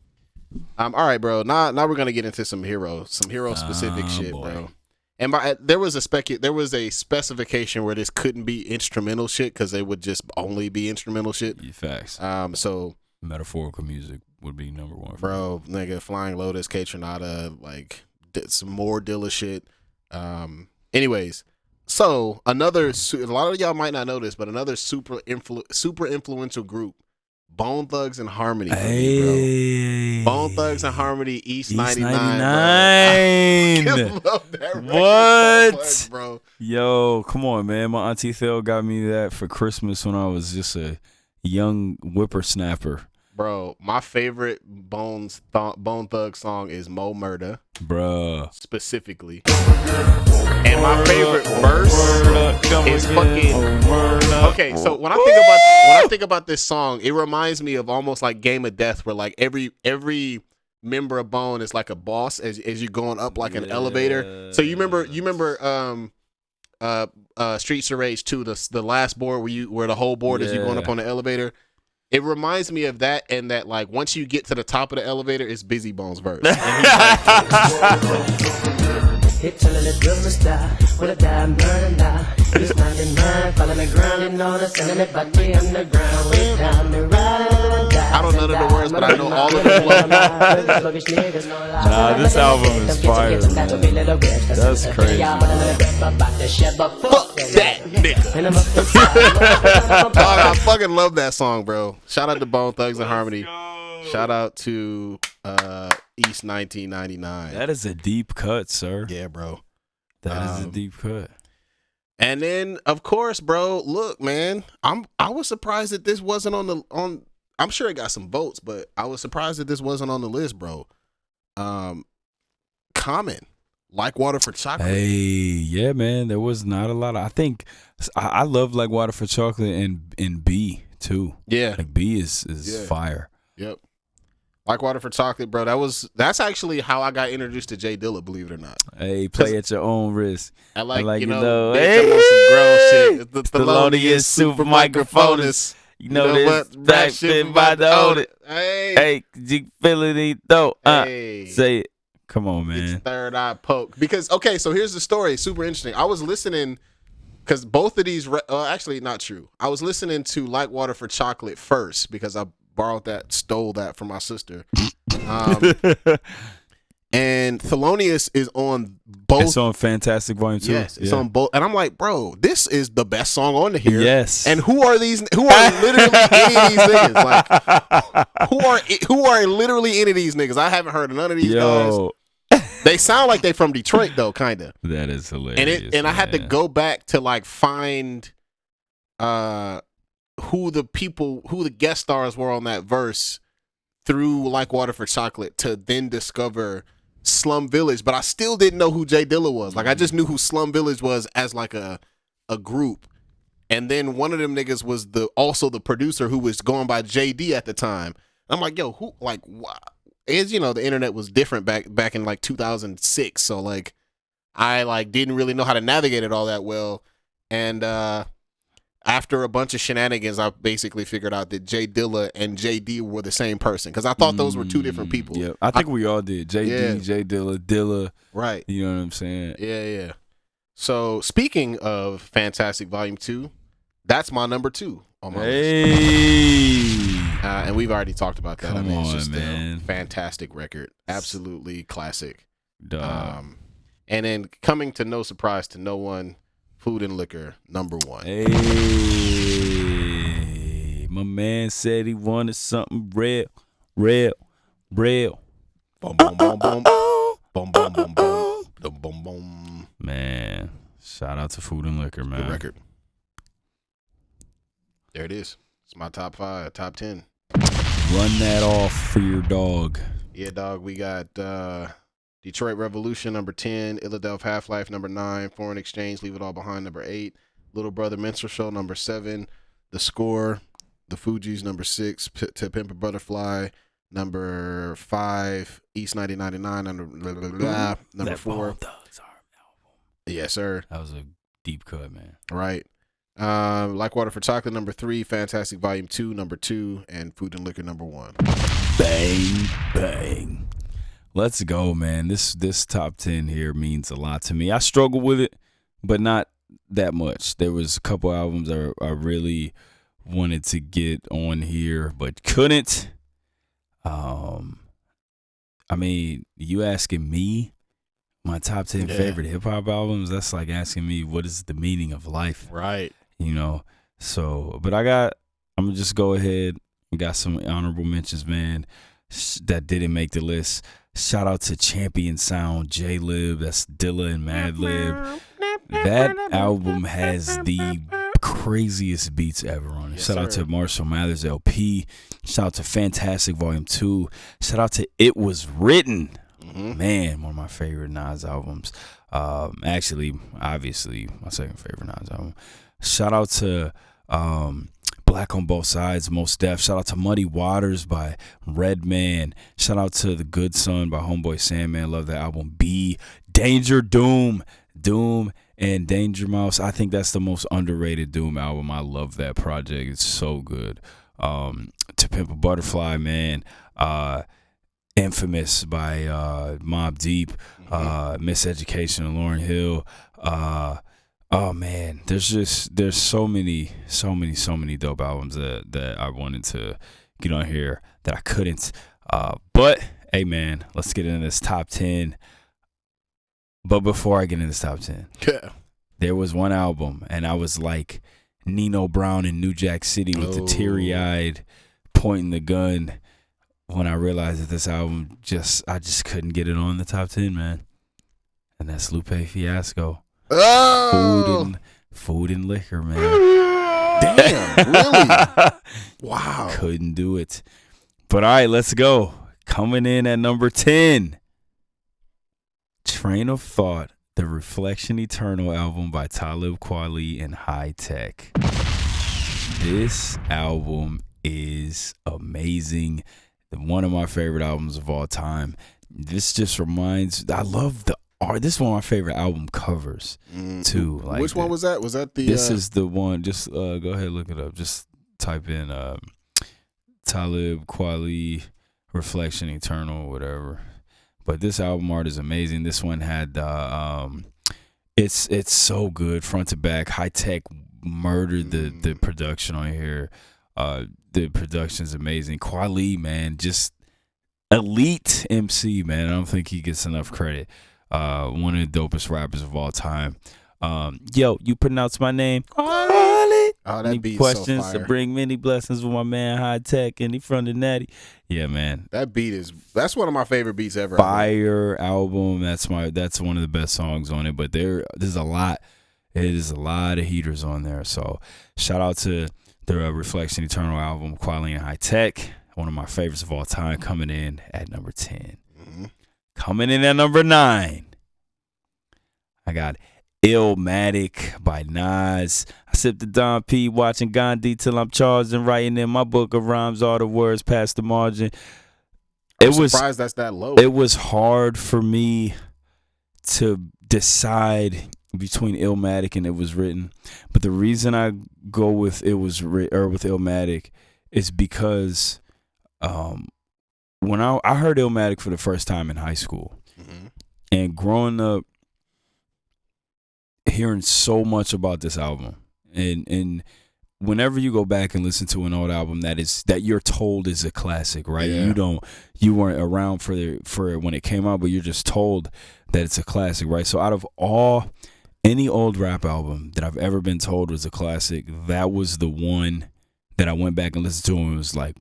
All right, bro. Now we're gonna get into some hero specific shit, boy. bro. And there was a specification where this couldn't be instrumental shit because they would just only be instrumental shit. Yeah, facts. So, Metaphorical music would be number 1 for me. bro, nigga, Flying Lotus, K Tronada, like some more Dilla shit. Anyways, so a lot of y'all might not know this, but another super influential group, Bone Thugs and Harmony. Hey, Bone Thugs and Harmony, East 99. 99. Bro. I love that record What? so much, bro. Yo, come on, man. My auntie Theo got me that for Christmas when I was just a young whippersnapper. Bro, my favorite Bone Thug song is Mo Murda, Bruh. specifically. And my favorite verse is fucking. Okay, so when I think about this song, it reminds me of almost like Game of Death, where like every member of Bone is like a boss as you're going up like an elevator. So you remember Streets of Rage 2, the last board where the whole board is you going up on the elevator. It reminds me of that, and that like once you get to the top of the elevator, it's Busy Bone's verse. And Hit till the drill the star, with a dime burning down. He's 99, following the ground, and on the sending it back to underground. Way down the ride, I don't know none of the words, but I know all of the flow. Nah, this album is fire, man. That's crazy. Fuck that nigga. Dog, I fucking love that song, bro. Shout out to Bone Thugs and Harmony. Shout out to East 1999. That is a deep cut, sir. Yeah, bro. That is a deep cut. And then, of course, bro, look, man, I was surprised that this wasn't on. I'm sure it got some votes, but I was surprised that this wasn't on the list, bro. Common, Like Water for Chocolate. Hey, yeah, man. There was not a lot of. I think I love Like Water for Chocolate and B too. Yeah, like B is fire. Yep. Like Water for Chocolate, bro. That's actually how I got introduced to Jay Dilla, believe it or not. Hey, play at your own risk. I like you know, know, hey, hey, some grown shit. The Thelonious super microphonist. You know this black shit by the own it. Hey, you feeling it though? Say it. Come on, man. It's third eye poke. Because okay, so here's the story. Super interesting. I was listening because both of these. Actually, not true. I was listening to Like Water for Chocolate first because I stole that from my sister. And Thelonious is on both. It's on Fantastic Volume 2. Yes, it's on both. And I'm like, bro, this is the best song on here. Yes. And who are literally any of these niggas? Like, who are literally any of these niggas? I haven't heard of none of these guys. They sound like they from Detroit though, kind of. That is hilarious. And I had to go back to like find who the guest stars were on that verse through Like Water for Chocolate to then discover Slum Village, but I still didn't know who Jay Dilla was. Like I just knew who Slum Village was as like a group. And then one of them niggas was also the producer who was going by JD at the time. I'm like, yo, who like what? As you know, the internet was different back in like 2006. So like I like didn't really know how to navigate it all that well. And after a bunch of shenanigans, I basically figured out that Jay Dilla and JD were the same person because I thought those were two different people. Yeah, I think we all did. JD, Jay Dilla. Right. You know what I'm saying? Yeah. So speaking of Fantastic Volume 2, that's my number 2 on my list. And we've already talked about that. Come on, it's just man. a fantastic record. Absolutely classic. Dog. And then coming to no surprise to no one, Food and Liquor, number 1. Hey, my man said he wanted something real. Boom, boom, boom, boom. Boom, boom, boom, boom. Boom, boom, boom. Man, shout out to Food and Liquor, man. Good record. There it is. It's my top 5, top 10. Run that off for your dog. Yeah, dog. We got Detroit Revolution, number 10. Philadelphia Half-Life, number 9. Foreign Exchange, Leave It All Behind, number 8. Little Brother Minstrel Show, number 7. The Score, The Fugees, number 6. To Pimp a Butterfly, number 5. East 1999, number 4. Yes, sir. That was a deep cut, man. Right. Like Water for Chocolate, number 3. Fantastic Volume 2, number 2. And Food and Liquor, number 1. Bang, bang. Let's go, man. This top 10 here means a lot to me. I struggle with it, but not that much. There was a couple albums I really wanted to get on here, but couldn't. I mean, you asking me my top 10 favorite hip-hop albums, that's like asking me what is the meaning of life. Right. You know, so, but I'm going to just go ahead. I got some honorable mentions, man, that didn't make the list. Shout out to Champion Sound, J-Lib, that's Dilla and Mad Lib. That album has the craziest beats ever on it. Yes, Shout out sir. to Marshall Mathers LP. Shout out to Fantastic Volume 2. Shout out to It Was Written. Man, one of my favorite Nas albums. Actually, obviously, my second favorite Nas album. Shout out to Black on Both Sides, Most Def. Shout out to Muddy Waters by Redman. Shout out to The Good Son by Homeboy Sandman. Love that album. B. Danger Doom. Doom and Danger Mouse. I think that's the most underrated Doom album. I love that project. It's so good. To Pimp a Butterfly, man. Infamous by Mobb Deep. Miseducation of Lauryn Hill. Oh man, there's so many dope albums that I wanted to get on here that I couldn't. But hey man, let's get into this top 10. But before I get into this top 10, there was one album, and I was like Nino Brown in New Jack City with the teary-eyed pointing the gun when I realized that this album I just couldn't get it on the top 10, man. And that's Lupe Fiasco. Oh, Food and Liquor, man. damn, really? Wow. Couldn't do it. But all right, let's go. Coming in at number 10, Train of Thought, the Reflection Eternal album by Talib Kweli and High Tech. This album is amazing. One of my favorite albums of all time. This just I love the art. This is one of my favorite album covers too. Like, which one was that? Was that the? This is the one. Just go ahead, look it up. Just type in Talib Kweli Reflection Eternal, whatever. But this album art is amazing. This one had it's so good front to back. High Tech murdered the production on here. The production's amazing. Kweli, man, just elite MC, man. I don't think he gets enough credit. One of the dopest rappers of all time. Yo, you pronounce my name Kweli. Oh, that Any beat's questions so to fire. bring many blessings with my man High Tech, and he from the Natty. Yeah, man. That beat that's one of my favorite beats ever. Fire album. That's one of the best songs on it. But there's a lot. It is a lot of heaters on there. So shout out to the Reflection Eternal album, Kweli and High Tech. One of my favorites of all time, coming in at number 10. Coming in at number 9, I got Illmatic by Nas. I sip the Don P, watching Gandhi till I'm charged and writing in my book of rhymes all the words past the margin. I'm surprised that's that low. It was hard for me to decide between Illmatic and It Was Written, but the reason I go with with Illmatic is because when I heard Illmatic for the first time in high school, and growing up hearing so much about this album, and whenever you go back and listen to an old album that you're told is a classic, right? Yeah. You weren't around for when it came out, but you're just told that it's a classic, right? So out of any old rap album that I've ever been told was a classic, that was the one that I went back and listened to and was like,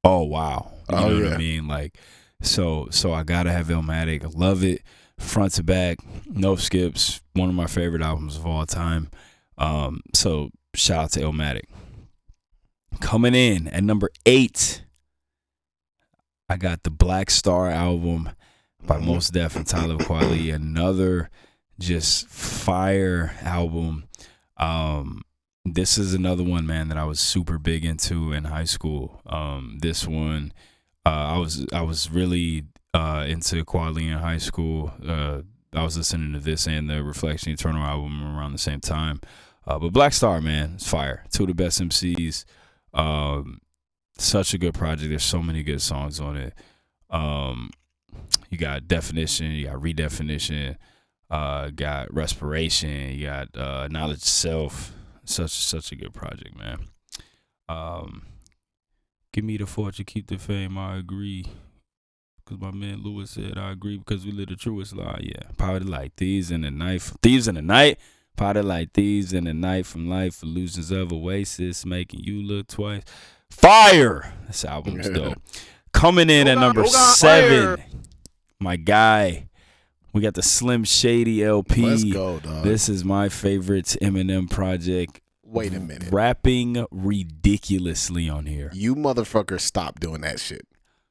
oh wow. You know what I mean? Like, so I gotta have Illmatic. I love it. Front to back, no skips. One of my favorite albums of all time. So shout out to Illmatic. Coming in at number 8, I got the Black Star album by Mos Def and Talib Kweli. Another just fire album. This is another one, man, that I was super big into in high school. This one, I was really into Kweli in high school. I was listening to this and the Reflection Eternal album around the same time. But Black Star, man, it's fire. Two of the best MCs. Such a good project. There's so many good songs on it. You got Definition, you got Redefinition, got Respiration, you got Knowledge Self. Such a good project, man. Give me the fortune, keep the fame. I agree. Because my man Lewis said, I agree because we live the truest lie. Yeah. Powder like thieves in the night. Thieves in the night. Powder like thieves in the night from life. Illusions of Oasis making you look twice. Fire! This album's dope. Coming in at number 7. My guy. We got the Slim Shady LP. Let's go, dog. This is my favorite Eminem project Wait a minute. rapping ridiculously on here. You motherfuckers stop doing that shit.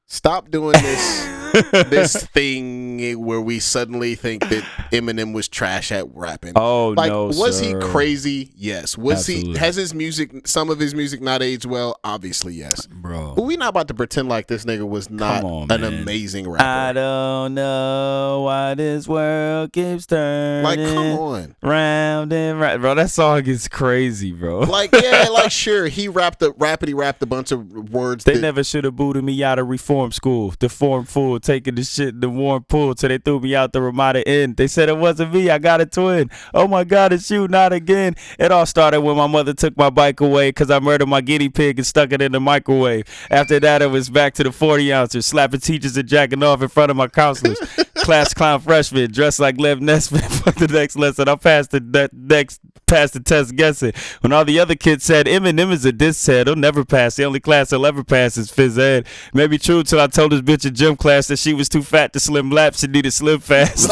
Stop doing this thing where we suddenly think that Eminem was trash at rapping. Oh, like, no, was sir. he crazy? Yes. Was Absolutely. he? Has his music? Some of his music not aged well? Obviously, yes. Bro. But we not about to pretend like this nigga was not on, an man. amazing rapper. I don't know why this world keeps turning. Like, come on. Round and round. Bro, that song is crazy, bro. Like, yeah, like, sure, he rapped a bunch of words. They never should have booted me out of reform school. The form fool, taking the shit in the warm pool till they threw me out the Ramada Inn. They said it wasn't me, I got a twin. Oh my God, it's you, not again. It all started when my mother took my bike away because I murdered my guinea pig and stuck it in the microwave. After that, it was back to the 40 ounces, slapping teachers and jacking off in front of my counselors. Class clown freshman, dressed like Lev Nesbitt for the next lesson. I passed the test guessing. When all the other kids said Eminem is a diss head, he'll never pass. The only class he'll ever pass is phys ed. Maybe true till I told this bitch in gym class that she was too fat to slim lap. She needed slim fast.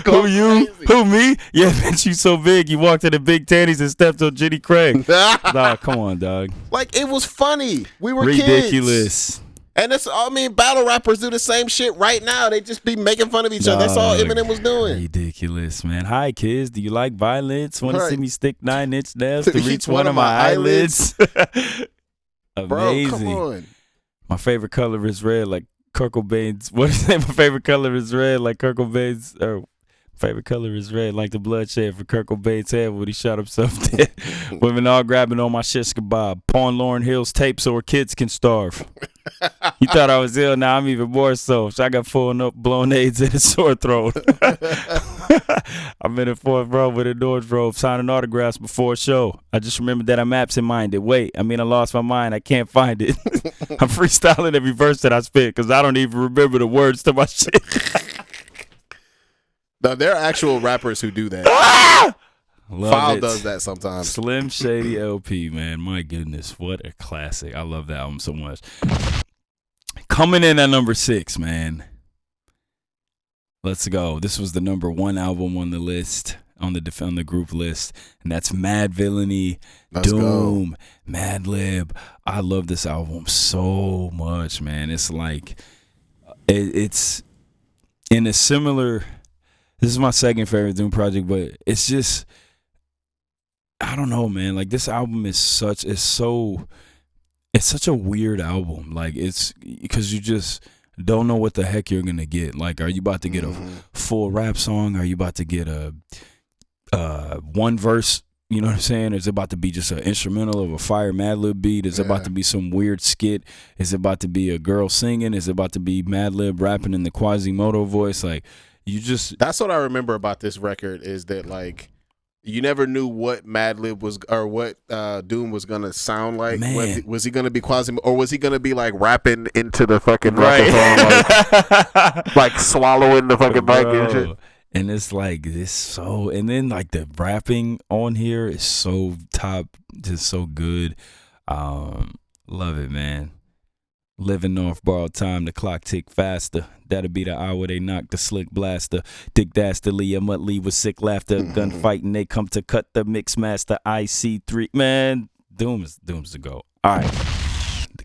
Who you? Crazy. Who me? Yeah, bitch, you so big. You walked in the big tannies and stepped on Jenny Craig. Nah, come on, dog. Like, it was funny. We were Ridiculous. kids. And battle rappers do the same shit right now. They just be making fun of each other. That's all Dog. Eminem was doing. Ridiculous, man. Hi, kids. Do you like violence? Want to Right. see me stick 9-inch nails to reach one of my eyelids? Amazing. Bro, come on. My favorite color is red, like Kurt Cobain's. What is it? My favorite color is red, like Kurt Cobain's. Or favorite color is red, like the bloodshed for Kurt Cobain's head when he shot himself dead. Women all grabbing on my shish kebab. Pawn Lauryn Hill's tape so her kids can starve. You thought I was ill, now I'm even more so. So I got blown AIDS in a sore throat. I'm in the fourth row with an orange robe, signing autographs before a show. I just remembered that I'm absent-minded. Wait, I lost my mind. I can't find it. I'm freestyling every verse that I spit because I don't even remember the words to my shit. No, there are actual rappers who do that. Love Foul it. does that sometimes. Slim Shady LP, man. My goodness, what a classic. I love that album so much. Coming in at number 6, man. Let's go. This was the number 1 album on the list, on the group list, and that's Mad Villainy, Let's Doom, go. Mad Lib. I love this album so much, man. It's like it's in a similar. This is my second favorite Doom project, but it's just, I don't know, man. Like, this album is such a weird album. Like, it's because you just don't know what the heck you're gonna get. Like, are you about to get a full rap song? Are you about to get a one verse? You know what I'm saying? Is it about to be just an instrumental of a fire Mad Lib beat? Is it about to be some weird skit? Is it about to be a girl singing? Is it about to be Mad Lib rapping in the Quasimodo voice? Like, that's what I remember about this record is that, like, you never knew what Mad Lib was or what Doom was gonna sound like. Man. Was he gonna be Quasimodo, or was he gonna be like rapping into the fucking Right. microphone, like swallowing the fucking mic and shit? Bro. And it's like this so, and then like the rapping on here is so top, just so good. Love it, man. Living off borrowed time, the clock tick faster. That'll be the hour they knock the slick blaster. Dick Dastardly, a Muttley with sick laughter. Gunfighting, they come to cut the mix master. IC3, man. Doom's the go. All right,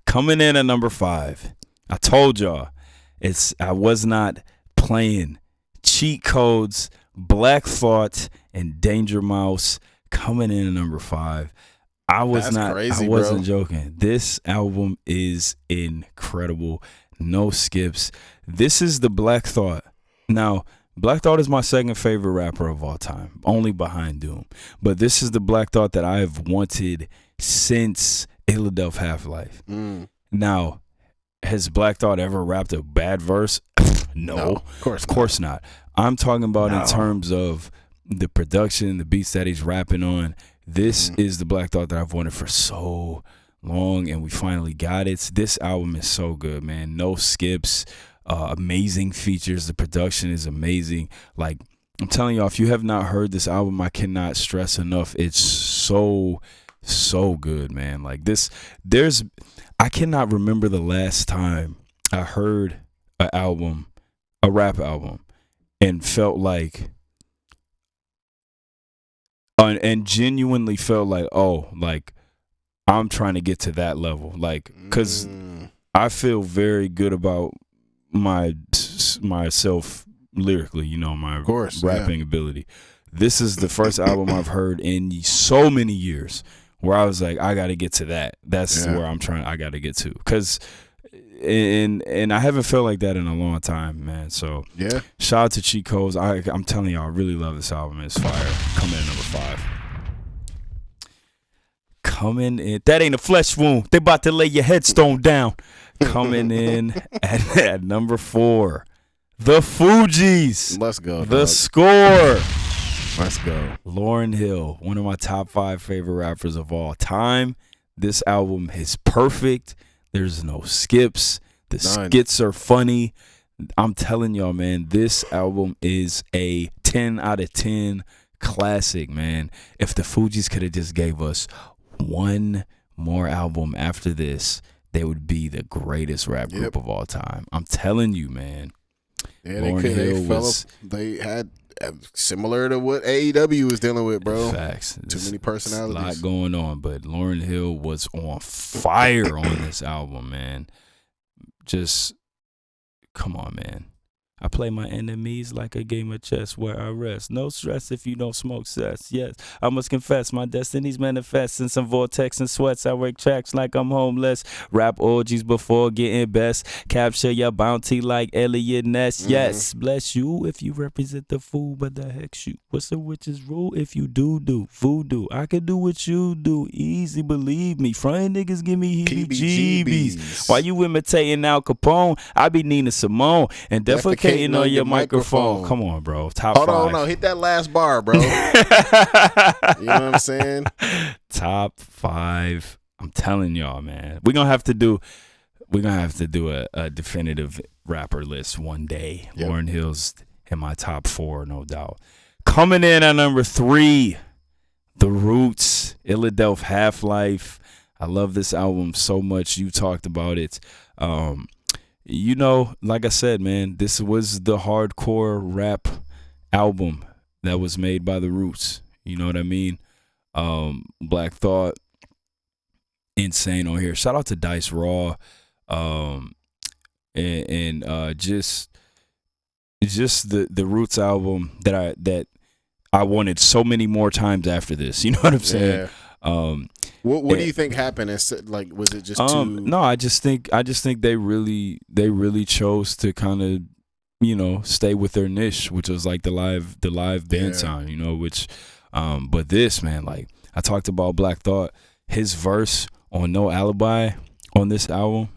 coming in at number 5. I told y'all, I was not playing. Cheat Codes, Black Thought, and Danger Mouse coming in at number 5. I wasn't joking. This album is incredible. No skips. This is the Black Thought. Now, Black Thought is my second favorite rapper of all time, only behind Doom. But this is the Black Thought that I have wanted since Illadelph Half-Life. Now, has Black Thought ever rapped a bad verse? No, of course not. I'm talking about in terms of the production, the beats that he's rapping on. This is the Black Thought that I've wanted for so long, and we finally got it. This album is so good, man. No skips, amazing features. The production is amazing. Like, I'm telling y'all, if you have not heard this album, I cannot stress enough. It's so good, man. Like I cannot remember the last time I heard a rap album, and felt like and genuinely felt like, oh, like I'm trying to get to that level, like, because I feel very good about myself lyrically, you know, my rapping ability. This is the first album I've heard in so many years where I was like, I got to get to that. That's where I got to get to. Because, and I haven't felt like that in a long time, man. So, shout out to Cheat Codes. I'm telling y'all, I really love this album. It's fire. Coming in number 5. Coming in. That ain't a flesh wound. They about to lay your headstone down. Coming in at number 4. The Fugees. Let's go. The Score. Let's go. Lauryn Hill, one of my top 5 favorite rappers of all time. This album is perfect. There's no skips. The skits are funny. I'm telling y'all, man, this album is a 10 out of 10 classic, man. If the Fugees could have just gave us one more album after this, they would be the greatest rap group of all time. I'm telling you, man. Yeah, they had similar to what AEW was dealing with, bro. Facts. Too many personalities. A lot going on, but Lauryn Hill was on fire on this album, man. Just come on, man. I play my enemies like a game of chess where I rest. No stress if you don't smoke cess. Yes, I must confess my destinies manifest in some vortex and sweats. I work tracks like I'm homeless. Rap orgies before getting best. Capture your bounty like Elliot Ness. Yes, bless you if you represent the fool, but the heck shoot. What's the witch's rule? If you do voodoo, I can do what you do. Easy, believe me. Frontin' niggas give me heebie-jeebies. While you imitating Al Capone, I be Nina Simone and defecating on your microphone. Come on, bro. Top 5. Hold on, no. Hit that last bar, bro. You know what I'm saying? Top 5. I'm telling y'all, man. We're gonna have to do a definitive rapper list one day. Lauryn Hill's in my top 4, no doubt. Coming in at number 3, The Roots, Illadelph Half-Life. I love this album so much. You talked about it. You know, like I said, man, this was the hardcore rap album that was made by The Roots. You know what I mean? Black Thought, insane on here. Shout out to Dice Raw, and just the Roots album that I wanted so many more times after this. You know what I'm saying? What do you think happened? Like, was it just too? No, I just think they really chose to kind of, you know, stay with their niche, which was like the live band sound, you know. Which, but this, man, like I talked about Black Thought, his verse on No Alibi on this album,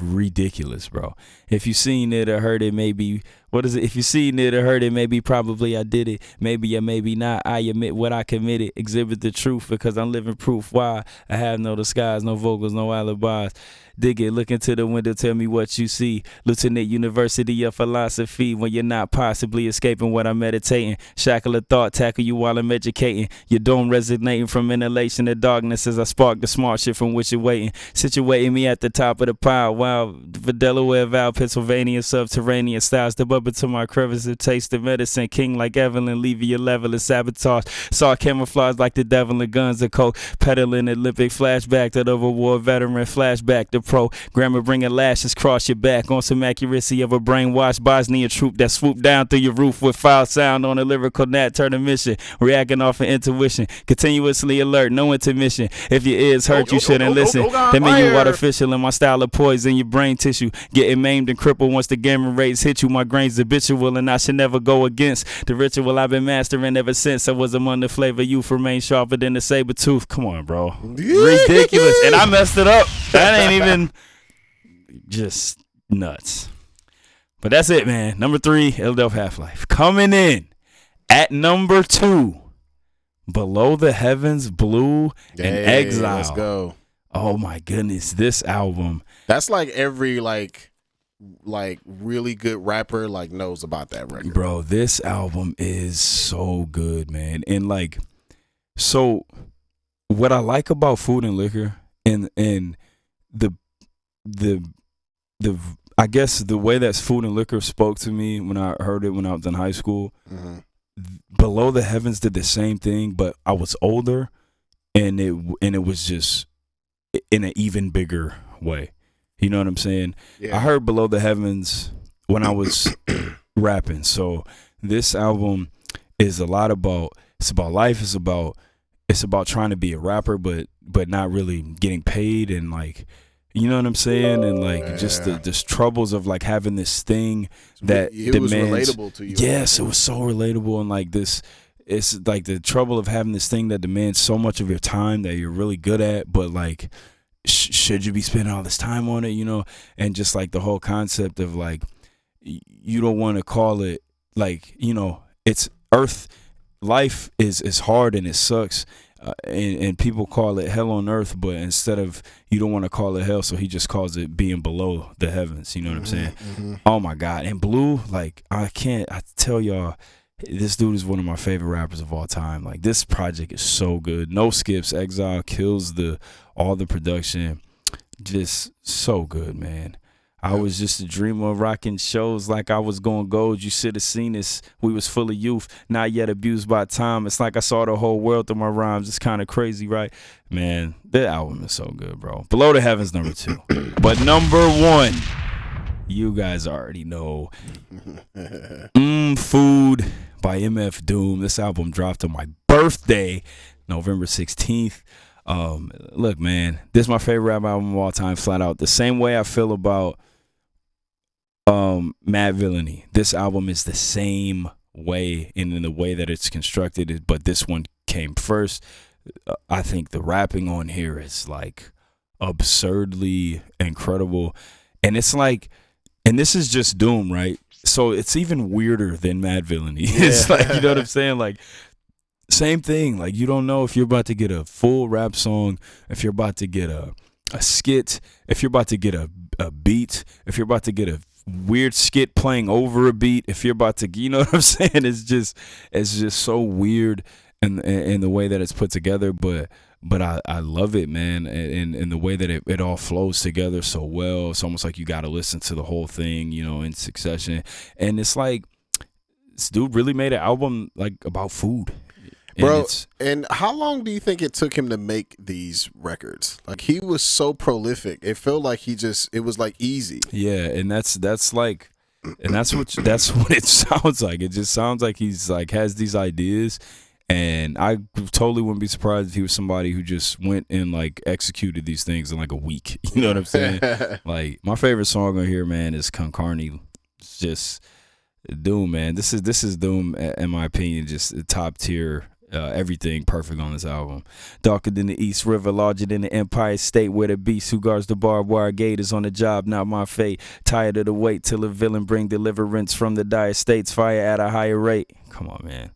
ridiculous, bro. If you seen it or heard it, maybe. What is it? If you seen it or heard it, maybe probably I did it. Maybe or maybe not. I admit what I committed. Exhibit the truth because I'm living proof. Why? I have no disguise, no vocals, no alibis. Dig it, look into the window, tell me what you see. Lieutenant University of Philosophy when you're not possibly escaping what I'm meditating. Shackle of thought, tackle you while I'm educating. Your dome resonating from inhalation of darkness as I spark the smart shit from which you're waiting. Situating me at the top of the pile. Wow, for Delaware, Val, Pennsylvania, subterranean styles. The bubble to my crevice of taste of medicine. King like Evelyn, leave your level of sabotage. Saw camouflage like the devil and guns of coke. Peddling Olympic flashback to the war veteran flashback. The pro grammar bringing lashes cross your back on some accuracy of a brainwashed Bosnian troop that swooped down through your roof with foul sound on a lyrical nat turn of mission, reacting off of intuition, continuously alert, no intermission. If your ears hurt, you shouldn't listen. That mean you artificial in my style of poison your brain tissue, getting maimed and crippled once the gamma rays hit you. My grain's habitual and I should never go against the ritual I've been mastering ever since I was among the flavor youth remain sharper than the saber tooth. Come on, bro. Ridiculous. And I messed it up. That ain't even just nuts. But that's it, man. Number 3, Illadelph Half-Life. Coming in at number 2, Below the Heavens, Blue, and Exile. Let's go. Oh my goodness, this album. That's like every like really good rapper like knows about that record. Bro, this album is so good, man. And like, so what I like about Food and Liquor and the I guess the way that Food and Liquor spoke to me when I heard it when I was in high school, Below the Heavens did the same thing, but I was older, and it was just in an even bigger way. You know what I'm saying? Yeah. I heard Below the Heavens when I was rapping. So this album is a lot about, it's about life. It's about trying to be a rapper, but not really getting paid, and like, you know what I'm saying? And like just the troubles of like having this thing that it demands. was relatable to you. Yes, it was so relatable, and like this, it's like the trouble of having this thing that demands so much of your time that you're really good at, but like, should you be spending all this time on it? You know, and just like the whole concept of like, you don't want to call it like, you know, it's earth. Life is hard and it sucks, and people call it hell on earth, but instead of, you don't want to call it hell, so he just calls it being below the heavens. You know what I'm saying? Mm-hmm. Oh my God. And Blue, like, I tell y'all, this dude is one of my favorite rappers of all time. Like, this project is so good. No skips. Exile kills all the production. Just so good, man. I was just a dreamer of rocking shows like I was going gold. You should have seen this. We was full of youth, not yet abused by time. It's like I saw the whole world through my rhymes. It's kind of crazy, right? Man, that album is so good, bro. Below the Heavens, number 2. But number 1, you guys already know. Food by MF Doom. This album dropped on my birthday, November 16th. Look, man, this is my favorite rap album of all time, flat out. The same way I feel about Mad Villainy. This album is the same way in the way that it's constructed, but this one came first. I think the rapping on here is like absurdly incredible, and it's like, and this is just Doom, right? So it's even weirder than Mad Villainy. It's like, you know what I'm saying? Like, same thing. Like, you don't know if you're about to get a full rap song, if you're about to get a skit, if you're about to get a beat, if you're about to get a weird skit playing over a beat, if you're about to, you know what I'm saying? It's just so weird in the way that it's put together, but I love it, man, and the way that it all flows together so well. It's almost like you got to listen to the whole thing, you know, in succession. And it's like, this dude really made an album like about food. Bro, and how long do you think it took him to make these records? Like, he was so prolific. It felt like it was like easy. Yeah, and that's like, and that's what it sounds like. It just sounds like he's like has these ideas, and I totally wouldn't be surprised if he was somebody who just went and like executed these things in like a week. You know what I'm saying? Like, my favorite song on here, man, is Con Carne. It's just Doom, man. This is Doom, in my opinion, just the top tier. Everything perfect on this album. Darker than the East River, larger than the Empire State, where the beast who guards the barbed wire gate is on the job, not my fate. Tired of the wait till a villain bring deliverance from the dire states, fire at a higher rate. Come on, man.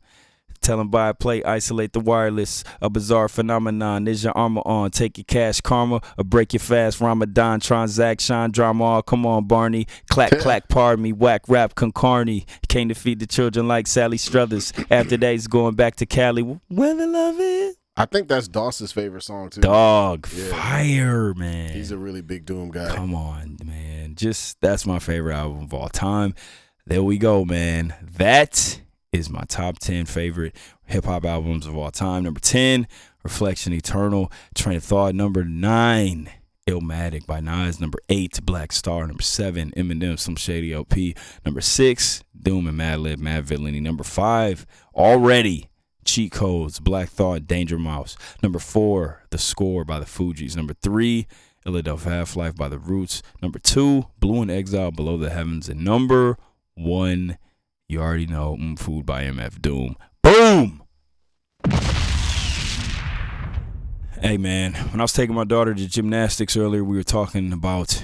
Tell him buy a plate, isolate the wireless. A bizarre phenomenon. Is your armor on? Take your cash karma or break your fast Ramadan transaction drama. Oh, come on, Barney. Clack, clack, pardon me. Whack rap Con Carne. Came to feed the children like Sally Struthers. After that, he's going back to Cali. Where the love is. I think that's Doss's favorite song, too. Dog, fire, man. He's a really big Doom guy. Come on, man. That's my favorite album of all time. There we go, man. That is my top 10 favorite hip-hop albums of all time. Number 10, Reflection Eternal. Train of Thought. Number 9, Illmatic by Nas. Number 8, Black Star. Number 7, Eminem, Some Shady LP. Number 6, Doom and Madlib, Mad Villainy. Number 5, Already, Cheat Codes, Black Thought, Danger Mouse. Number 4, The Score by the Fugees. Number 3, Philadelphia Half-Life by the Roots. Number 2, Blue and Exile, Below the Heavens. And number 1, you already know, Food by MF Doom. Boom! Hey, man, when I was taking my daughter to gymnastics earlier, we were talking about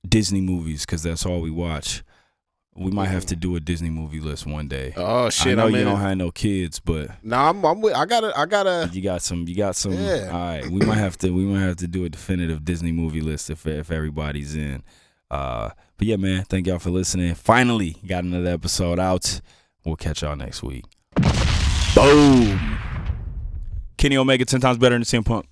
Disney movies because that's all we watch. We might have to do a Disney movie list one day. Oh shit! I know you don't have no kids, but nah, I gotta. You got some. Yeah. All right, we might have to do a definitive Disney movie list if everybody's in. But yeah, man, thank y'all for listening. Finally got another episode out. We'll catch y'all next week. Boom. Kenny Omega 10 times better than CM Punk.